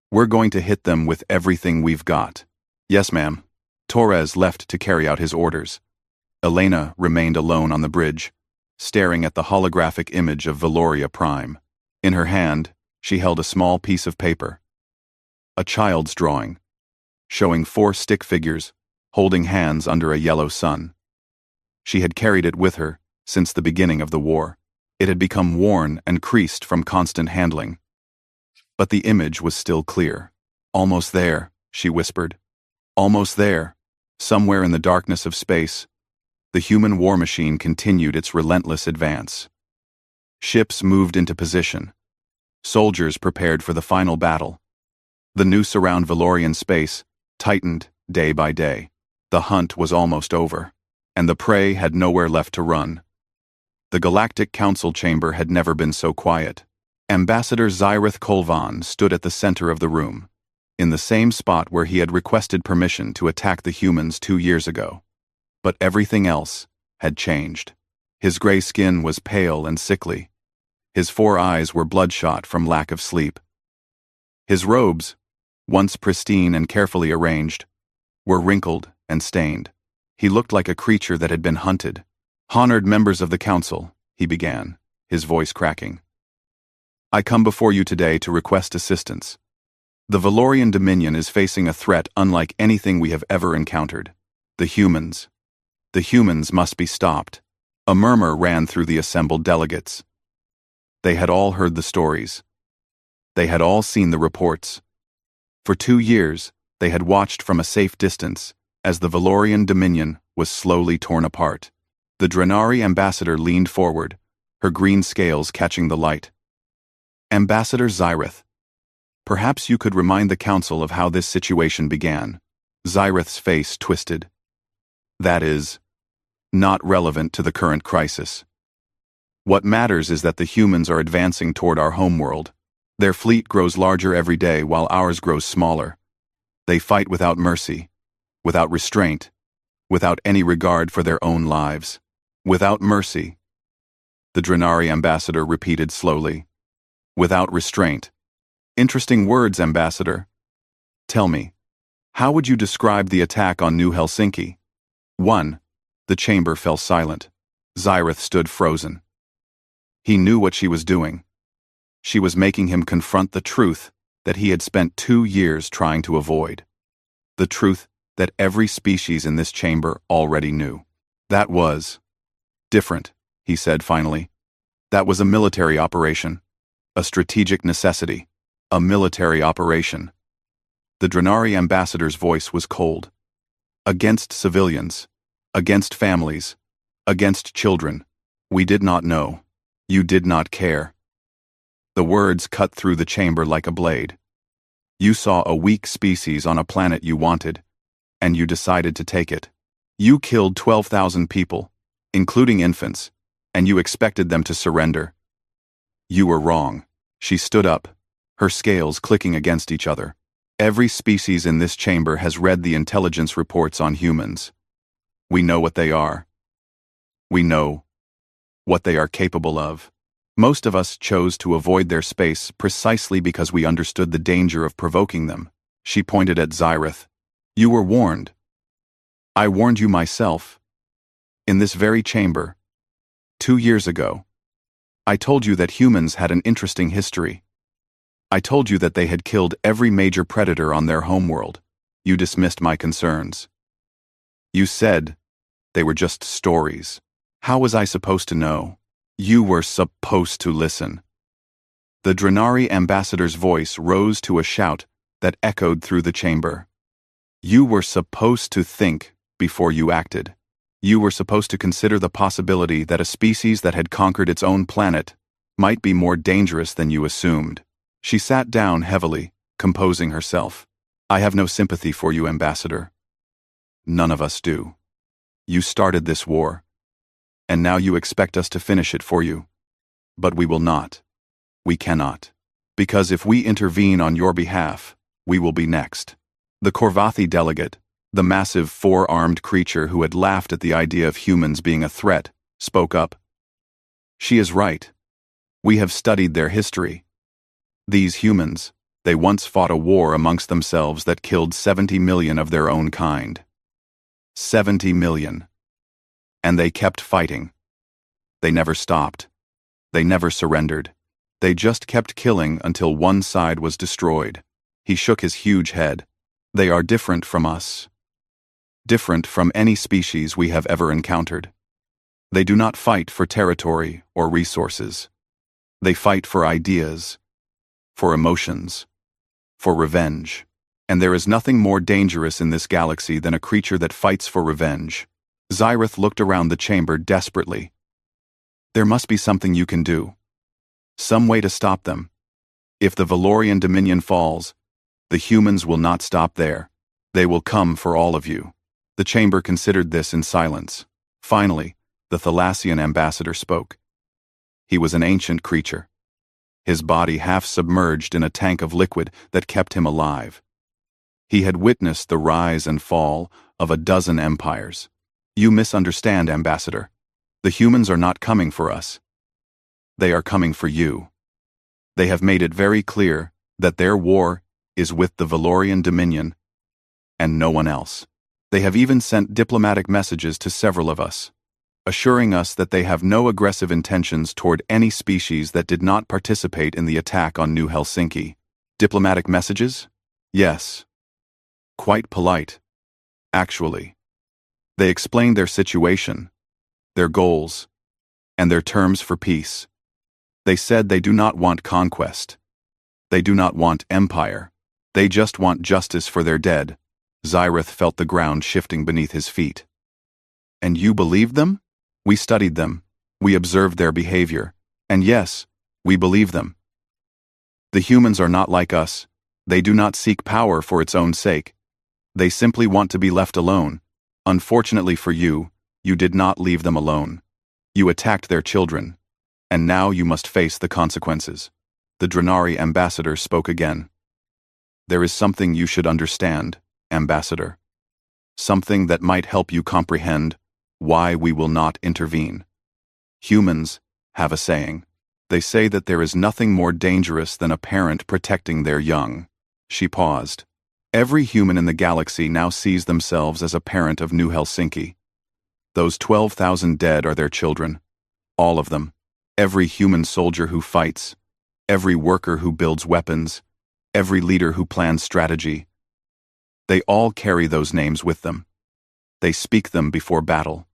Speaker 1: We're going to hit them with everything we've got. Yes, ma'am. Torres left to carry out his orders. Elena remained alone on the bridge, staring at the holographic image of Valoria Prime. In her hand, she held a small piece of paper. A child's drawing, showing 4 stick figures, holding hands under a yellow sun. She had carried it with her since the beginning of the war. It had become worn and creased from constant handling. But the image was still clear. Almost there, she whispered. Almost there, somewhere in the darkness of space, the human war machine continued its relentless advance. Ships moved into position. Soldiers prepared for the final battle. The noose around Valorian space tightened day by day. The hunt was almost over, and the prey had nowhere left to run. The Galactic Council chamber had never been so quiet. Ambassador Zyrith Kolvan stood at the center of the room, in the same spot where he had requested permission to attack the humans 2 years ago. But everything else had changed. His gray skin was pale and sickly. His 4 eyes were bloodshot from lack of sleep. His robes, once pristine and carefully arranged, were wrinkled and stained. He looked like a creature that had been hunted. "Honored members of the council," he began, his voice cracking. "I come before you today to request assistance. The Valorian Dominion is facing a threat unlike anything we have ever encountered. The humans. The humans must be stopped." A murmur ran through the assembled delegates. They had all heard the stories. They had all seen the reports. For 2 years, they had watched from a safe distance as the Valorian Dominion was slowly torn apart. The Drenari ambassador leaned forward, her green scales catching the light. "Ambassador Zyrith, perhaps you could remind the council of how this situation began." Zyrith's face twisted. "That is not relevant to the current crisis. What matters is that the humans are advancing toward our homeworld. Their fleet grows larger every day while ours grows smaller. They fight without mercy, without restraint, without any regard for their own lives. Without mercy," the Drenari ambassador repeated slowly. "Without restraint. Interesting words, Ambassador. Tell me, how would you describe the attack on New Helsinki?" 1. The chamber fell silent. Zyrith stood frozen. He knew what she was doing. She was making him confront the truth that he had spent 2 years trying to avoid. The truth that every species in this chamber already knew. "That was different," he said finally. "That was a military operation. A strategic necessity. A military operation." The Drenari ambassador's voice was cold. "Against civilians. Against families. Against children. We did not know. You did not care." The words cut through the chamber like a blade. "You saw a weak species on a planet you wanted, and you decided to take it. You killed 12,000 people, including infants, and you expected them to surrender. You were wrong." She stood up, her scales clicking against each other. "Every species in this chamber has read the intelligence reports on humans. We know what they are. We know what they are capable of. Most of us chose to avoid their space precisely because we understood the danger of provoking them." She pointed at Zyrith. "You were warned. I warned you myself. In this very chamber. 2 years ago. I told you that humans had an interesting history. I told you that they had killed every major predator on their homeworld. You dismissed my concerns. You said they were just stories. How was I supposed to know? You were supposed to listen." The Drenari ambassador's voice rose to a shout that echoed through the chamber. "You were supposed to think before you acted. You were supposed to consider the possibility that a species that had conquered its own planet might be more dangerous than you assumed." She sat down heavily, composing herself. "I have no sympathy for you, Ambassador. None of us do. You started this war, and now you expect us to finish it for you. But we will not. We cannot. Because if we intervene on your behalf, we will be next." The Korvathi delegate, the massive 4-armed creature who had laughed at the idea of humans being a threat, spoke up. "She is right. We have studied their history. These humans, they once fought a war amongst themselves that killed 70 million of their own kind. 70 million. And they kept fighting. They never stopped. They never surrendered. They just kept killing until one side was destroyed." He shook his huge head. "They are different from us. Different from any species we have ever encountered. They do not fight for territory or resources. They fight for ideas, for emotions, for revenge. And there is nothing more dangerous in this galaxy than a creature that fights for revenge." Zyrith looked around the chamber desperately. "There must be something you can do. Some way to stop them. If the Valorian Dominion falls, the humans will not stop there. They will come for all of you." The chamber considered this in silence. Finally, the Thalassian ambassador spoke. He was an ancient creature. his body half submerged in a tank of liquid that kept him alive. He had witnessed the rise and fall of a dozen empires. You misunderstand, Ambassador. The humans are not coming for us. They are coming for you. They have made it very clear that their war is with the Valorian Dominion and no one else. They have even sent diplomatic messages to several of us, assuring us that they have no aggressive intentions toward any species that did not participate in the attack on New Helsinki. Diplomatic messages? Yes. Quite polite, actually. They explained their situation, their goals, and their terms for peace. They said they do not want conquest. They do not want empire. They just want justice for their dead. Zyrith felt the ground shifting beneath his feet. And you believed them? We studied them. We observed their behavior. And yes, we believe them. The humans are not like us. They do not seek power for its own sake. They simply want to be left alone. Unfortunately for you, you did not leave them alone. You attacked their children. And now you must face the consequences. The Drenari ambassador spoke again. There is something you should understand, Ambassador. Something that might help you comprehend why we will not intervene. Humans have a saying. They say that there is nothing more dangerous than a parent protecting their young. She paused. Every human in the galaxy now sees themselves as a parent of New Helsinki. Those 12,000 dead are their children. All of them. Every human soldier who fights, every worker who builds weapons, every leader who plans strategy. They all carry those names with them. They speak them before battle.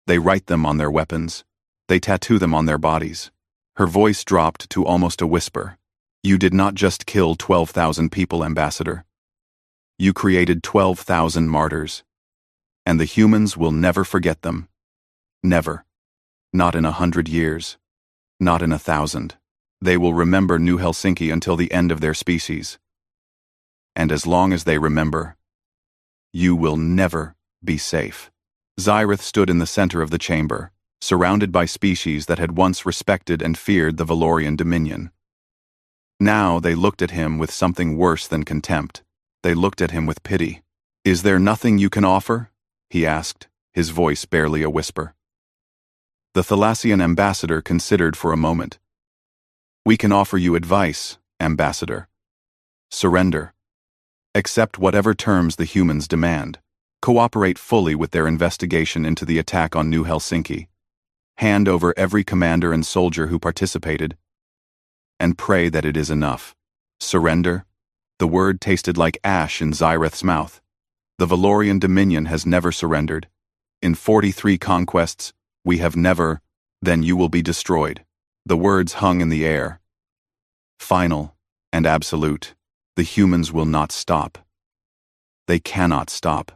Speaker 1: They write them on their weapons. They tattoo them on their bodies. Her voice dropped to almost a whisper. You did not just kill 12,000 people, Ambassador. You created 12,000 martyrs. And the humans will never forget them. Never. Not in 100 years. Not in 1,000. They will remember New Helsinki until the end of their species. And as long as they remember, you will never be safe. Zyrith stood in the center of the chamber, surrounded by species that had once respected and feared the Valorian Dominion. Now they looked at him with something worse than contempt. They looked at him with pity. Is there nothing you can offer? He asked, his voice barely a whisper. The Thalassian ambassador considered for a moment. We can offer you advice, Ambassador. Surrender. Accept whatever terms the humans demand. Cooperate fully with their investigation into the attack on New Helsinki. Hand over every commander and soldier who participated. And pray that it is enough. Surrender? The word tasted like ash in Zyrith's mouth. The Valorian Dominion has never surrendered. In 43 conquests, we have never, then you will be destroyed. The words hung in the air. Final and absolute. The humans will not stop. They cannot stop.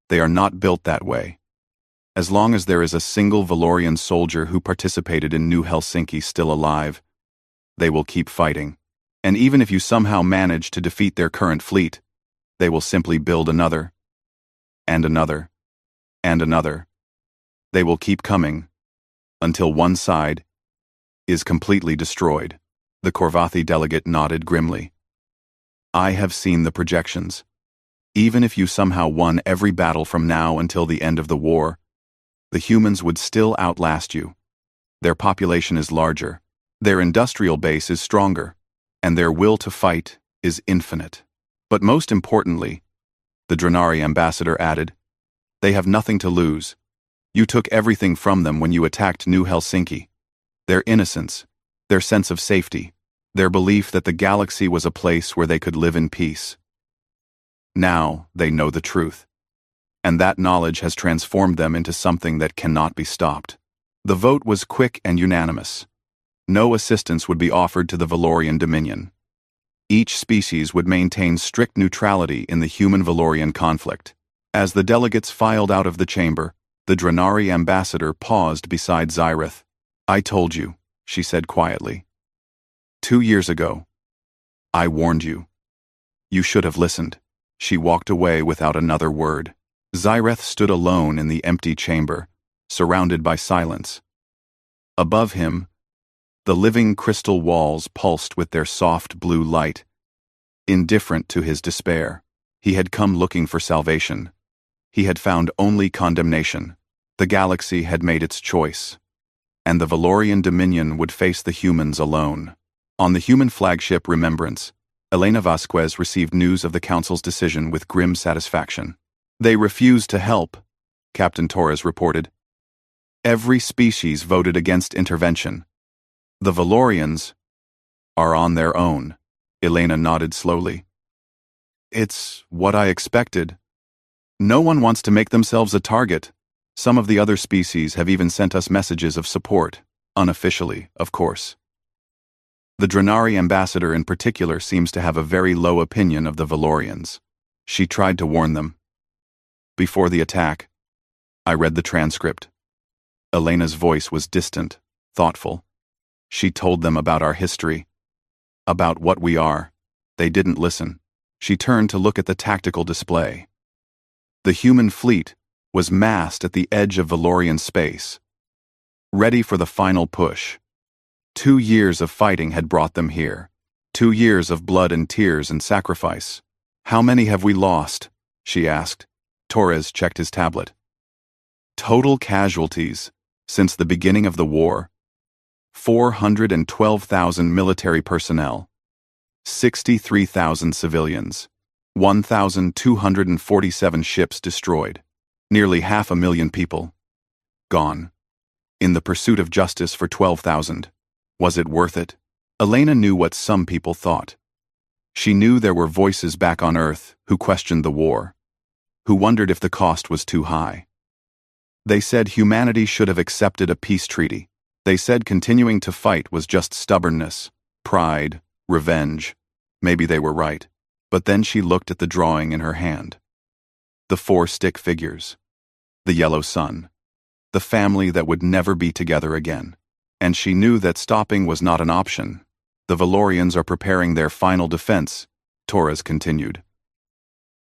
Speaker 1: They are not built that way. As long as there is a single Valorian soldier who participated in New Helsinki still alive, they will keep fighting. And even if you somehow manage to defeat their current fleet, they will simply build another, and another, and another. They will keep coming, until one side is completely destroyed. The Korvathi delegate nodded grimly. I have seen the projections. Even if you somehow won every battle from now until the end of the war, the humans would still outlast you. Their population is larger, their industrial base is stronger, and their will to fight is infinite. But most importantly, the Drenari ambassador added, they have nothing to lose. You took everything from them when you attacked New Helsinki. Their innocence, their sense of safety, their belief that the galaxy was a place where they could live in peace. Now they know the truth. And that knowledge has transformed them into something that cannot be stopped. The vote was quick and unanimous. No assistance would be offered to the Valorian Dominion. Each species would maintain strict neutrality in the human-Valorian conflict. As the delegates filed out of the chamber, the Drenari ambassador paused beside Zyrith. I told you, she said quietly. 2 years ago, I warned you. You should have listened. She walked away without another word. Zyrith stood alone in the empty chamber, surrounded by silence. Above him, The living crystal walls pulsed with their soft blue light. Indifferent to his despair, he had come looking for salvation. He had found only condemnation. The galaxy had made its choice, and the Valorian Dominion would face the humans alone. On the human flagship Remembrance, Elena Vasquez received news of the Council's decision with grim satisfaction. They refused to help, Captain Torres reported. Every species voted against intervention. The Valorians are on their own, Elena nodded slowly. It's what I expected. No one wants to make themselves a target. Some of the other species have even sent us messages of support, unofficially, of course. The Drenari ambassador in particular seems to have a very low opinion of the Valorians. She tried to warn them. Before the attack, I read the transcript. Elena's voice was distant, thoughtful. She told them about our history, about what we are. They didn't listen. She turned to look at the tactical display. The human fleet was massed at the edge of Valorian space, ready for the final push. 2 years of fighting had brought them here. 2 years of blood and tears and sacrifice. How many have we lost? She asked. Torres checked his tablet. Total casualties since the beginning of the war: 412,000 military personnel, 63,000 civilians, 1,247 ships destroyed, nearly 500,000 people gone. In the pursuit of justice for 12,000. Was it worth it? Elena knew what some people thought. She knew there were voices back on Earth who questioned the war, who wondered if the cost was too high. They said humanity should have accepted a peace treaty. They said continuing to fight was just stubbornness, pride, revenge. Maybe they were right. But then she looked at the drawing in her hand. The 4 stick figures. The yellow sun. The family that would never be together again. And she knew that stopping was not an option. The Valorians are preparing their final defense, Torres continued.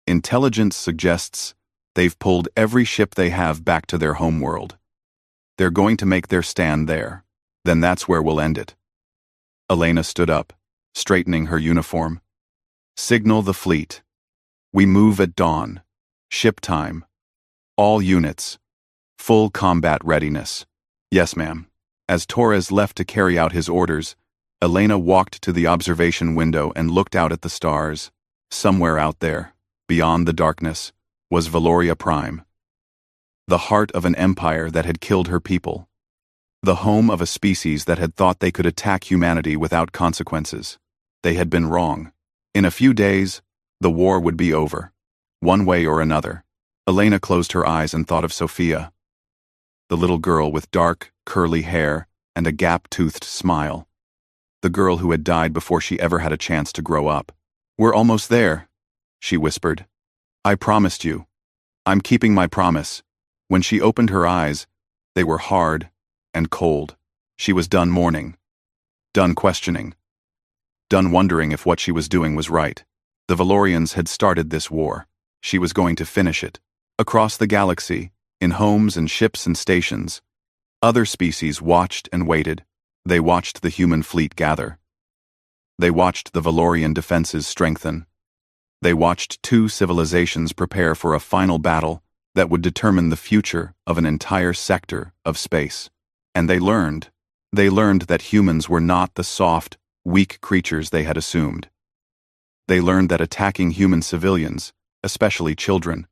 Speaker 1: Intelligence suggests they've pulled every ship they have back to their homeworld. They're going to make their stand there. Then that's where we'll end it. Elena stood up, straightening her uniform. Signal the fleet. We move at dawn. Ship time. All units. Full combat readiness. Yes, ma'am. As Torres left to carry out his orders, Elena walked to the observation window and looked out at the stars. Somewhere out there, beyond the darkness, was Valoria Prime. The heart of an empire that had killed her people. The home of a species that had thought they could attack humanity without consequences. They had been wrong. In a few days, the war would be over. One way or another. Elena closed her eyes and thought of Sophia. The little girl with dark, curly hair and a gap-toothed smile. The girl who had died before she ever had a chance to grow up. We're almost there, she whispered. I promised you. I'm keeping my promise. When she opened her eyes, they were hard and cold. She was done mourning. Done questioning. Done wondering if what she was doing was right. The Valorians had started this war. She was going to finish it. Across the galaxy, in homes and ships and stations, other species watched and waited. They watched the human fleet gather. They watched the Valorian defenses strengthen. They watched 2 civilizations prepare for a final battle that would determine the future of an entire sector of space. And they learned that humans were not the soft, weak creatures they had assumed. They learned that attacking human civilians, especially children,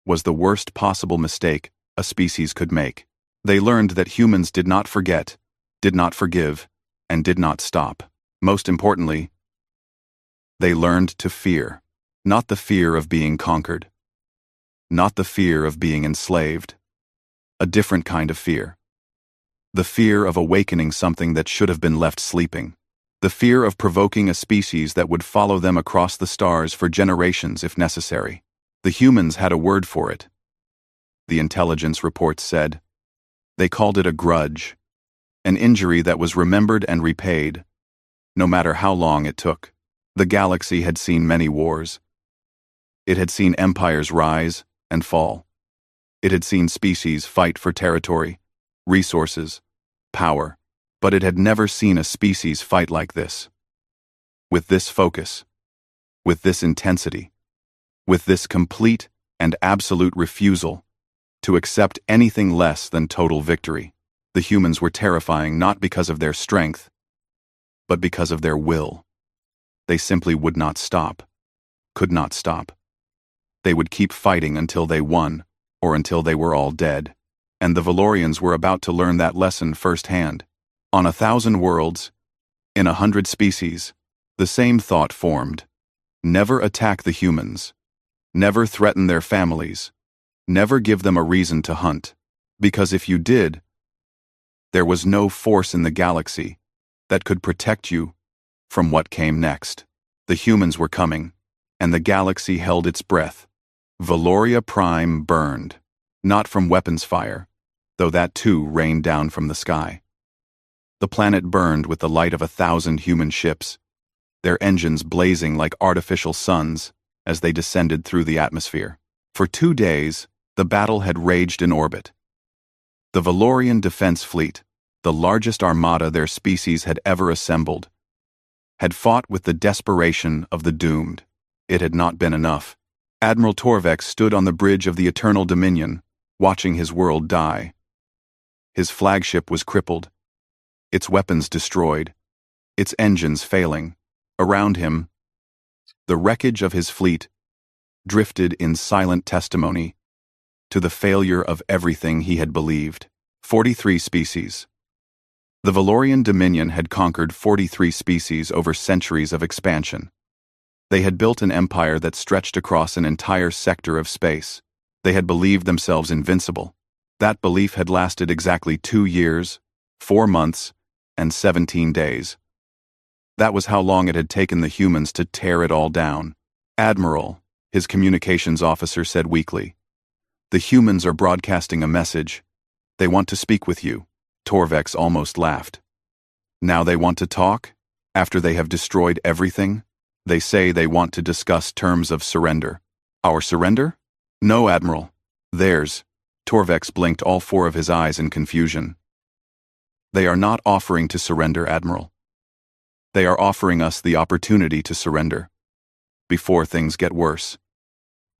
Speaker 1: was the worst possible mistake a species could make. They learned that humans did not forget, did not forgive, and did not stop. Most importantly, they learned to fear, not the fear of being conquered, not the fear of being enslaved, a different kind of fear. The fear of awakening something that should have been left sleeping. The fear of provoking a species that would follow them across the stars for generations if necessary. The humans had a word for it. The intelligence reports said. They called it a grudge, an injury that was remembered and repaid, no matter how long it took. The galaxy had seen many wars. It had seen empires rise and fall. It had seen species fight for territory, resources, power. But it had never seen a species fight like this. With this focus, with this intensity, with this complete and absolute refusal to accept anything less than total victory. The humans were terrifying not because of their strength, but because of their will. They simply would not stop, could not stop. They would keep fighting until they won, or until they were all dead. And the Valorians were about to learn that lesson firsthand. On 1,000 worlds, in 100 species, the same thought formed. Never attack the humans. Never threaten their families. Never give them a reason to hunt. Because if you did, there was no force in the galaxy that could protect you from what came next. The humans were coming, and the galaxy held its breath. Valoria Prime burned, not from weapons fire, though that too rained down from the sky. The planet burned with the light of 1,000 human ships, their engines blazing like artificial suns as they descended through the atmosphere. For 2 days, the battle had raged in orbit. The Valorian Defense Fleet, the largest armada their species had ever assembled, had fought with the desperation of the doomed. It had not been enough. Admiral Torvex stood on the bridge of the Eternal Dominion, watching his world die. His flagship was crippled, its weapons destroyed, its engines failing. Around him, the wreckage of his fleet drifted in silent testimony to the failure of everything he had believed. 43 species. The Valorian Dominion had conquered 43 species over centuries of expansion. They had built an empire that stretched across an entire sector of space. They had believed themselves invincible. That belief had lasted exactly 2 years, 4 months, and 17 days. That was how long it had taken the humans to tear it all down. "Admiral," his communications officer said weakly, "the humans are broadcasting a message. They want to speak with you." Torvex almost laughed. "Now they want to talk? After they have destroyed everything? They say they want to discuss terms of surrender." "Our surrender?" "No, Admiral. Theirs." Torvex blinked all 4 of his eyes in confusion. "They are not offering to surrender, Admiral. They are offering us the opportunity to surrender. Before things get worse."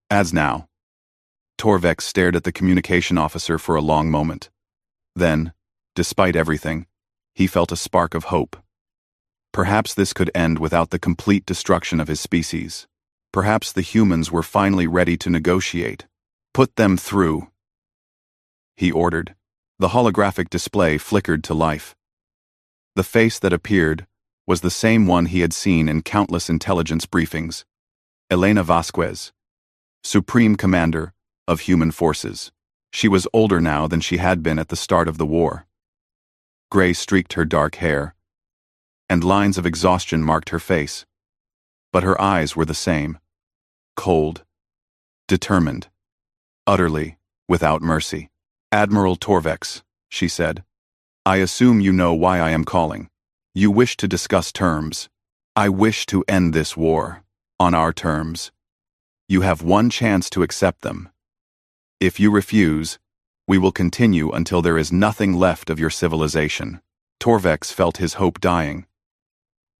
Speaker 1: "As now." Torvex stared at the communication officer for a long moment. Then, despite everything, he felt a spark of hope. Perhaps this could end without the complete destruction of his species. Perhaps the humans were finally ready to negotiate. "Put them through," he ordered. The holographic display flickered to life. The face that appeared was the same one he had seen in countless intelligence briefings. Elena Vasquez, Supreme Commander of Human Forces. She was older now than she had been at the start of the war. Gray streaked her dark hair, and lines of exhaustion marked her face. But her eyes were the same. Cold, determined, utterly without mercy. "Admiral Torvex," she said, "I assume you know why I am calling. You wish to discuss terms. I wish to end this war, on our terms. You have one chance to accept them. If you refuse, we will continue until there is nothing left of your civilization." Torvex felt his hope dying.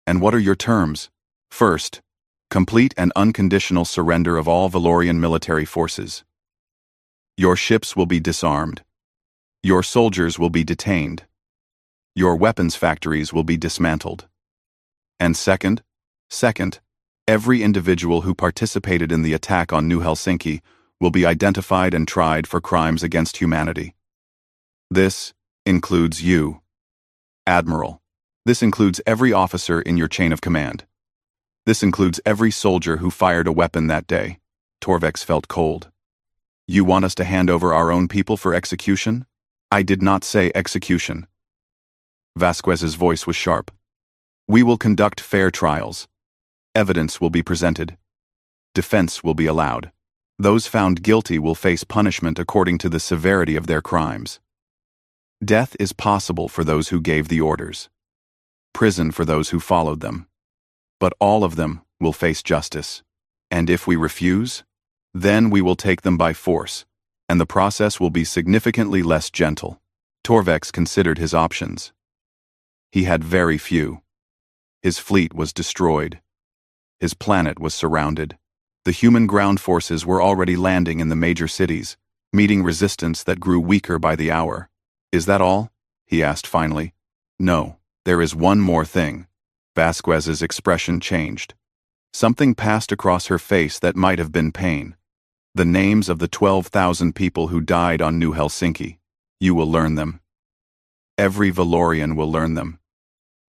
Speaker 1: "And what are your terms?" "First, complete and unconditional surrender of all Valorian military forces. Your ships will be disarmed. Your soldiers will be detained. Your weapons factories will be dismantled. And second, every individual who participated in the attack on New Helsinki will be identified and tried for crimes against humanity. This includes you, Admiral. This includes every officer in your chain of command. This includes every soldier who fired a weapon that day." Torvex felt cold. "You want us to hand over our own people for execution?" "I did not say execution." Vasquez's voice was sharp. "We will conduct fair trials. Evidence will be presented. Defense will be allowed. Those found guilty will face punishment according to the severity of their crimes. Death is possible for those who gave the orders. Prison for those who followed them. But all of them will face justice. And if we refuse, then we will take them by force, and the process will be significantly less gentle." Torvex considered his options. He had very few. His fleet was destroyed. His planet was surrounded. The human ground forces were already landing in the major cities, meeting resistance that grew weaker by the hour. "Is that all?" he asked finally. "No, there is one more thing." Vasquez's expression changed. Something passed across her face that might have been pain. "The names of the 12,000 people who died on New Helsinki. You will learn them. Every Valorian will learn them.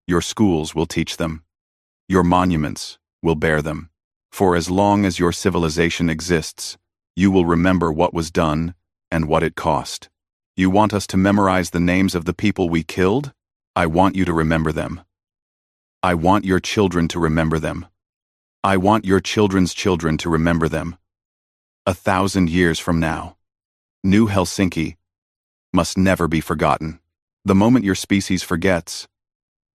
Speaker 1: Your schools will teach them. Your monuments will bear them. For as long as your civilization exists, you will remember what was done and what it cost. You want us to memorize the names of the people we killed? I want you to remember them. I want your children to remember them. I want your children's children to remember them. 1,000 years from now, New Helsinki must never be forgotten. The moment your species forgets,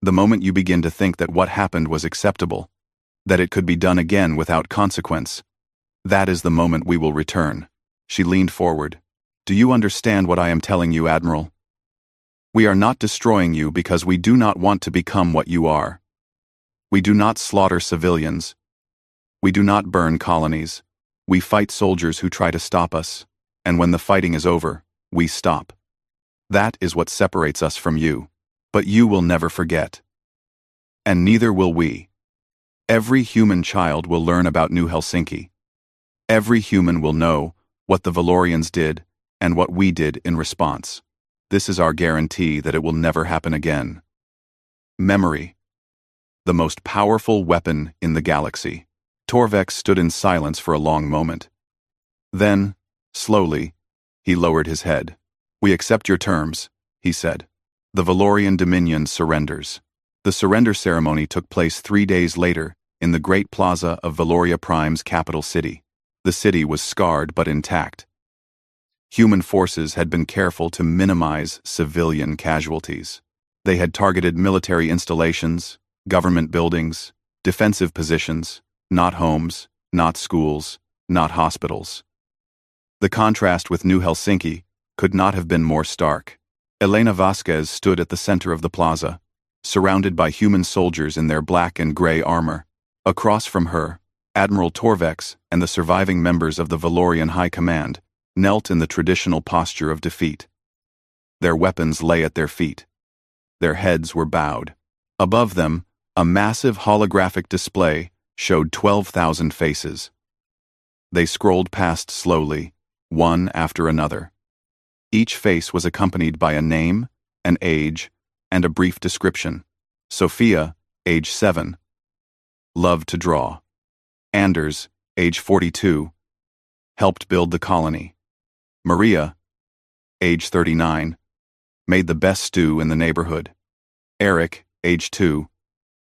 Speaker 1: the moment you begin to think that what happened was acceptable, that it could be done again without consequence, that is the moment we will return." She leaned forward. "Do you understand what I am telling you, Admiral? We are not destroying you because we do not want to become what you are. We do not slaughter civilians. We do not burn colonies. We fight soldiers who try to stop us, and when the fighting is over, we stop. That is what separates us from you. But you will never forget. And neither will we. Every human child will learn about New Helsinki. Every human will know what the Valorians did and what we did in response. This is our guarantee that it will never happen again." Memory. The most powerful weapon in the galaxy. Torvex stood in silence for a long moment. Then, slowly, he lowered his head. "We accept your terms," he said. "The Valorian Dominion surrenders." The surrender ceremony took place 3 days later in the great plaza of Valoria Prime's capital city. The city was scarred but intact. Human forces had been careful to minimize civilian casualties. They had targeted military installations, government buildings, defensive positions, not homes, not schools, not hospitals. The contrast with New Helsinki could not have been more stark. Elena Vasquez stood at the center of the plaza, surrounded by human soldiers in their black and gray armor. Across from her, Admiral Torvex and the surviving members of the Valorian High Command knelt in the traditional posture of defeat. Their weapons lay at their feet. Their heads were bowed. Above them, a massive holographic display showed 12,000 faces. They scrolled past slowly, one after another. Each face was accompanied by a name, an age, and a brief description. Sophia, age 7. Loved to draw. Anders, age 42. Helped build the colony. Maria, age 39. Made the best stew in the neighborhood. Eric, age 2.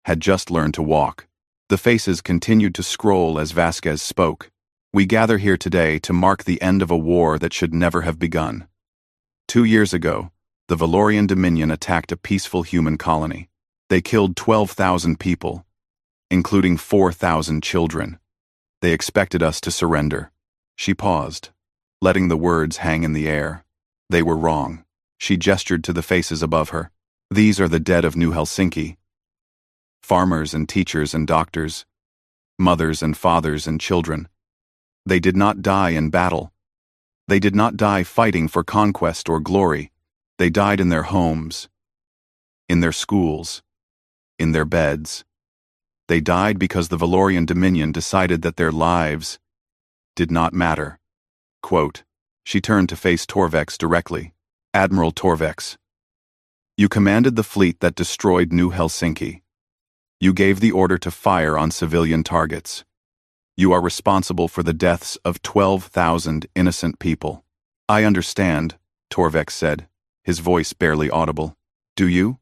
Speaker 1: Had just learned to walk. The faces continued to scroll as Vasquez spoke. "We gather here today to mark the end of a war that should never have begun. 2 years ago, the Valorian Dominion attacked a peaceful human colony. They killed 12,000 people, including 4,000 children. They expected us to surrender." She paused, letting the words hang in the air. They were wrong. She gestured to the faces above her. "These are the dead of New Helsinki. Farmers and teachers and doctors, mothers and fathers and children. They did not die in battle. They did not die fighting for conquest or glory. They died in their homes, in their schools, in their beds. They died because the Valorian Dominion decided that their lives did not matter." Quote. She turned to face Torvex directly. "Admiral Torvex, you commanded the fleet that destroyed New Helsinki. You gave the order to fire on civilian targets. You are responsible for the deaths of 12,000 innocent people." "I understand," Torvex said, his voice barely audible. "Do you?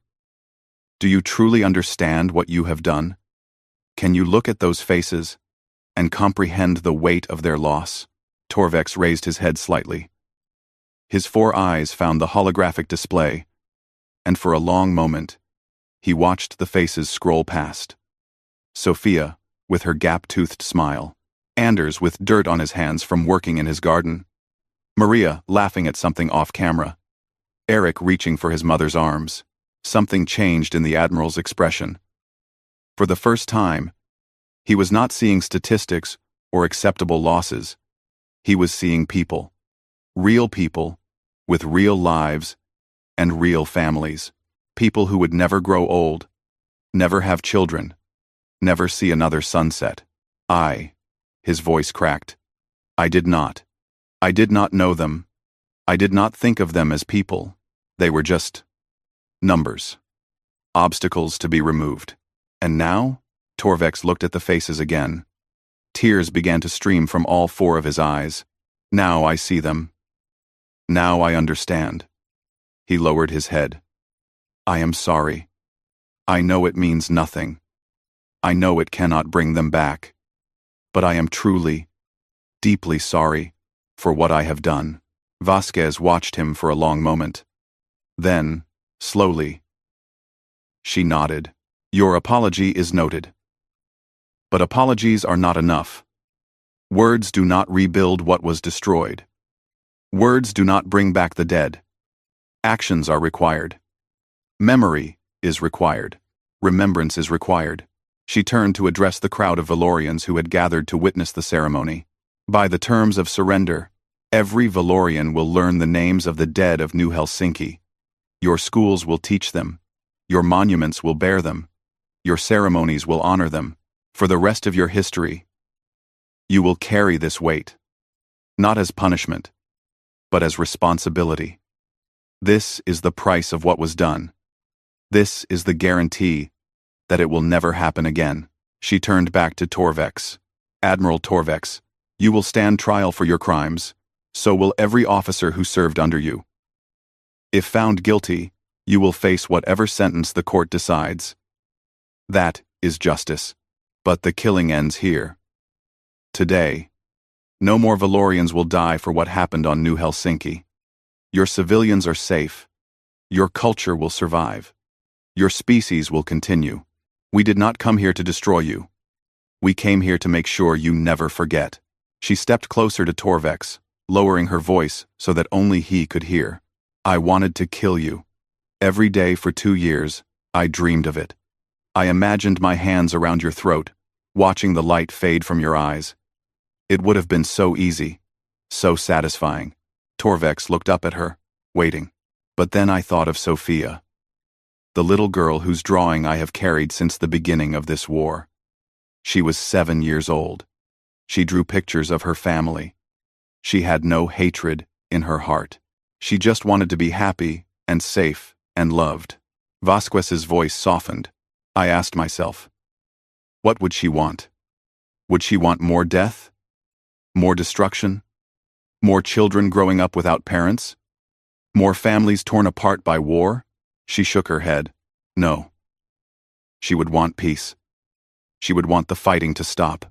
Speaker 1: Do you truly understand what you have done? Can you look at those faces and comprehend the weight of their loss?" Torvex raised his head slightly. His 4 eyes found the holographic display, and for a long moment, he watched the faces scroll past. Sophia, with her gap-toothed smile. Anders with dirt on his hands from working in his garden. Maria laughing at something off-camera. Eric reaching for his mother's arms. Something changed in the Admiral's expression. For the first time, he was not seeing statistics or acceptable losses. He was seeing people, with real lives and real families. People who would never grow old, never have children, never see another sunset. His voice cracked. I did not know them. I did not think of them as people. They were just numbers. Obstacles to be removed. And now? Torvex looked at the faces again. Tears began to stream from all four of his eyes. Now I see them. Now I understand. He lowered his head. I am sorry. I know it means nothing. I know it cannot bring them back. But I am truly, deeply sorry for what I have done. Vasquez watched him for a long moment. Then, slowly, she nodded. Your apology is noted. But apologies are not enough. Words do not rebuild what was destroyed. Words do not bring back the dead. Actions are required. Memory is required. Remembrance is required. She turned to address the crowd of Valorians who had gathered to witness the ceremony. By the terms of surrender, every Valorian will learn the names of the dead of New Helsinki. Your schools will teach them. Your monuments will bear them. Your ceremonies will honor them. For the rest of your history, you will carry this weight, not as punishment, but as responsibility. This is the price of what was done. This is the guarantee that it will never happen again. She turned back to Torvex. Admiral Torvex, you will stand trial for your crimes. So will every officer who served under you. If found guilty, you will face whatever sentence the court decides. That is justice. But the killing ends here. Today, no more Valorians will die for what happened on New Helsinki. Your civilians are safe. Your culture will survive. Your species will continue. We did not come here to destroy you. We came here to make sure you never forget. She stepped closer to Torvex, lowering her voice so that only he could hear. I wanted to kill you. Every day for 2 years, I dreamed of it. I imagined my hands around your throat, watching the light fade from your eyes. It would have been so easy, so satisfying. Torvex looked up at her, waiting. But then I thought of Sophia, the little girl whose drawing I have carried since the beginning of this war. She was 7 years old. She drew pictures of her family. She had no hatred in her heart. She just wanted to be happy and safe and loved. Vasquez's voice softened. I asked myself, what would she want? Would she want more death? More destruction? More children growing up without parents? More families torn apart by war? She shook her head. No. She would want peace. She would want the fighting to stop.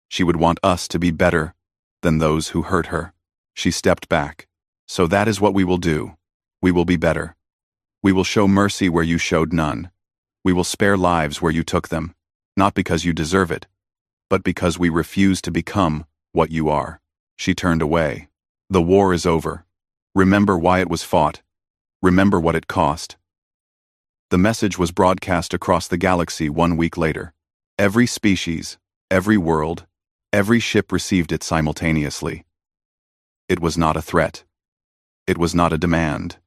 Speaker 1: She would want us to be better than those who hurt her. She stepped back. So that is what we will do. We will be better. We will show mercy where you showed none. We will spare lives where you took them, not because you deserve it, but because we refuse to become what you are. She turned away. The war is over. Remember why it was fought. Remember what it cost. The message was broadcast across the galaxy 1 week later. Every species, every world, every ship received it simultaneously. It was not a threat. It was not a demand.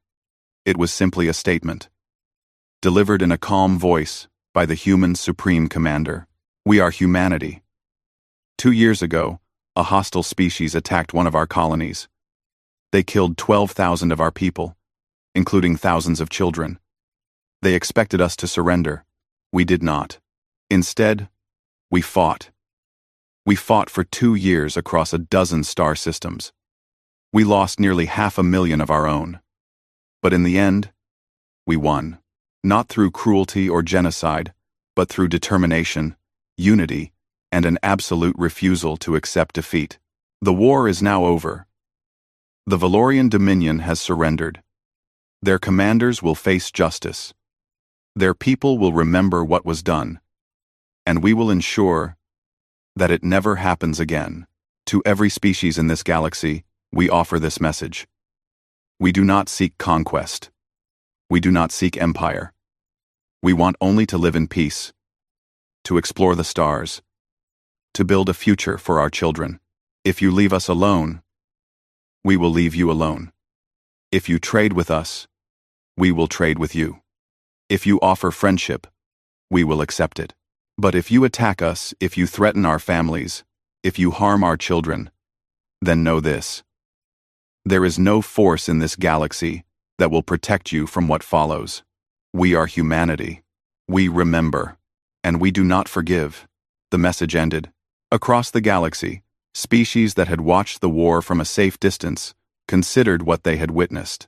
Speaker 1: It was simply a statement, delivered in a calm voice by the human Supreme Commander. We are humanity. 2 years ago, a hostile species attacked one of our colonies. They killed 12,000 of our people, including thousands of children. They expected us to surrender. We did not. Instead, we fought. We fought for 2 years across a dozen star systems. We lost nearly 500,000 of our own. But in the end, we won. Not through cruelty or genocide, but through determination, unity, and an absolute refusal to accept defeat. The war is now over. The Valorian Dominion has surrendered. Their commanders will face justice. Their people will remember what was done. And we will ensure that it never happens again. To every species in this galaxy, we offer this message. We do not seek conquest. We do not seek empire. We want only to live in peace, to explore the stars, to build a future for our children. If you leave us alone, we will leave you alone. If you trade with us, we will trade with you. If you offer friendship, we will accept it. But if you attack us, if you threaten our families, if you harm our children, then know this: there is no force in this galaxy that will protect you from what follows. We are humanity. We remember, and we do not forgive. The message ended. Across the galaxy, species that had watched the war from a safe distance considered what they had witnessed.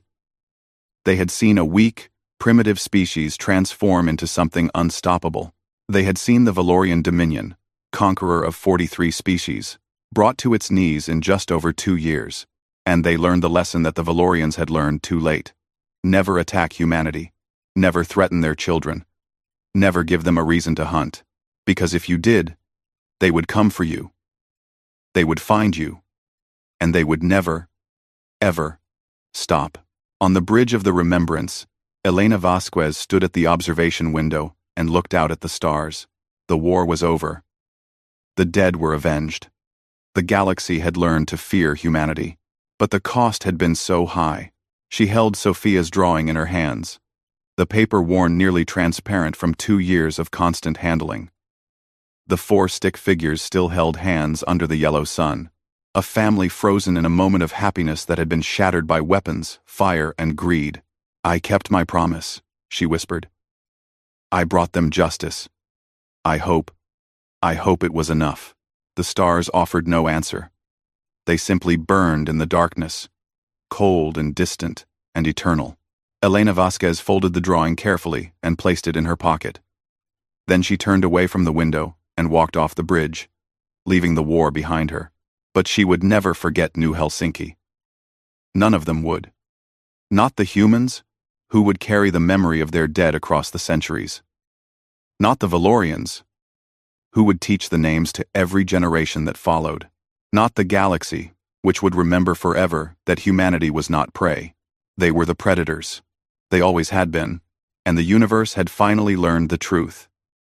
Speaker 1: They had seen a weak, primitive species transform into something unstoppable. They had seen the Valorian Dominion, conqueror of 43 species, brought to its knees in just over 2 years. And they learned the lesson that the Valorians had learned too late. Never attack humanity. Never threaten their children. Never give them a reason to hunt. Because if you did, they would come for you. They would find you. And they would never, ever stop. On the bridge of the Remembrance, Elena Vasquez stood at the observation window and looked out at the stars. The war was over. The dead were avenged. The galaxy had learned to fear humanity. But the cost had been so high. She held Sophia's drawing in her hands, the paper worn nearly transparent from 2 years of constant handling. The 4 stick figures still held hands under the yellow sun, a family frozen in a moment of happiness that had been shattered by weapons, fire, and greed. "I kept my promise," she whispered. "I brought them justice. I hope it was enough." The stars offered no answer. They simply burned in the darkness, cold and distant and eternal. Elena Vasquez folded the drawing carefully and placed it in her pocket. Then she turned away from the window and walked off the bridge, leaving the war behind her. But she would never forget New Helsinki. None of them would. Not the humans, who would carry the memory of their dead across the centuries. Not the Valorians, who would teach the names to every generation that followed. Not the galaxy, which would remember forever that humanity was not prey. They were the predators. They always had been, and the universe had finally learned the truth.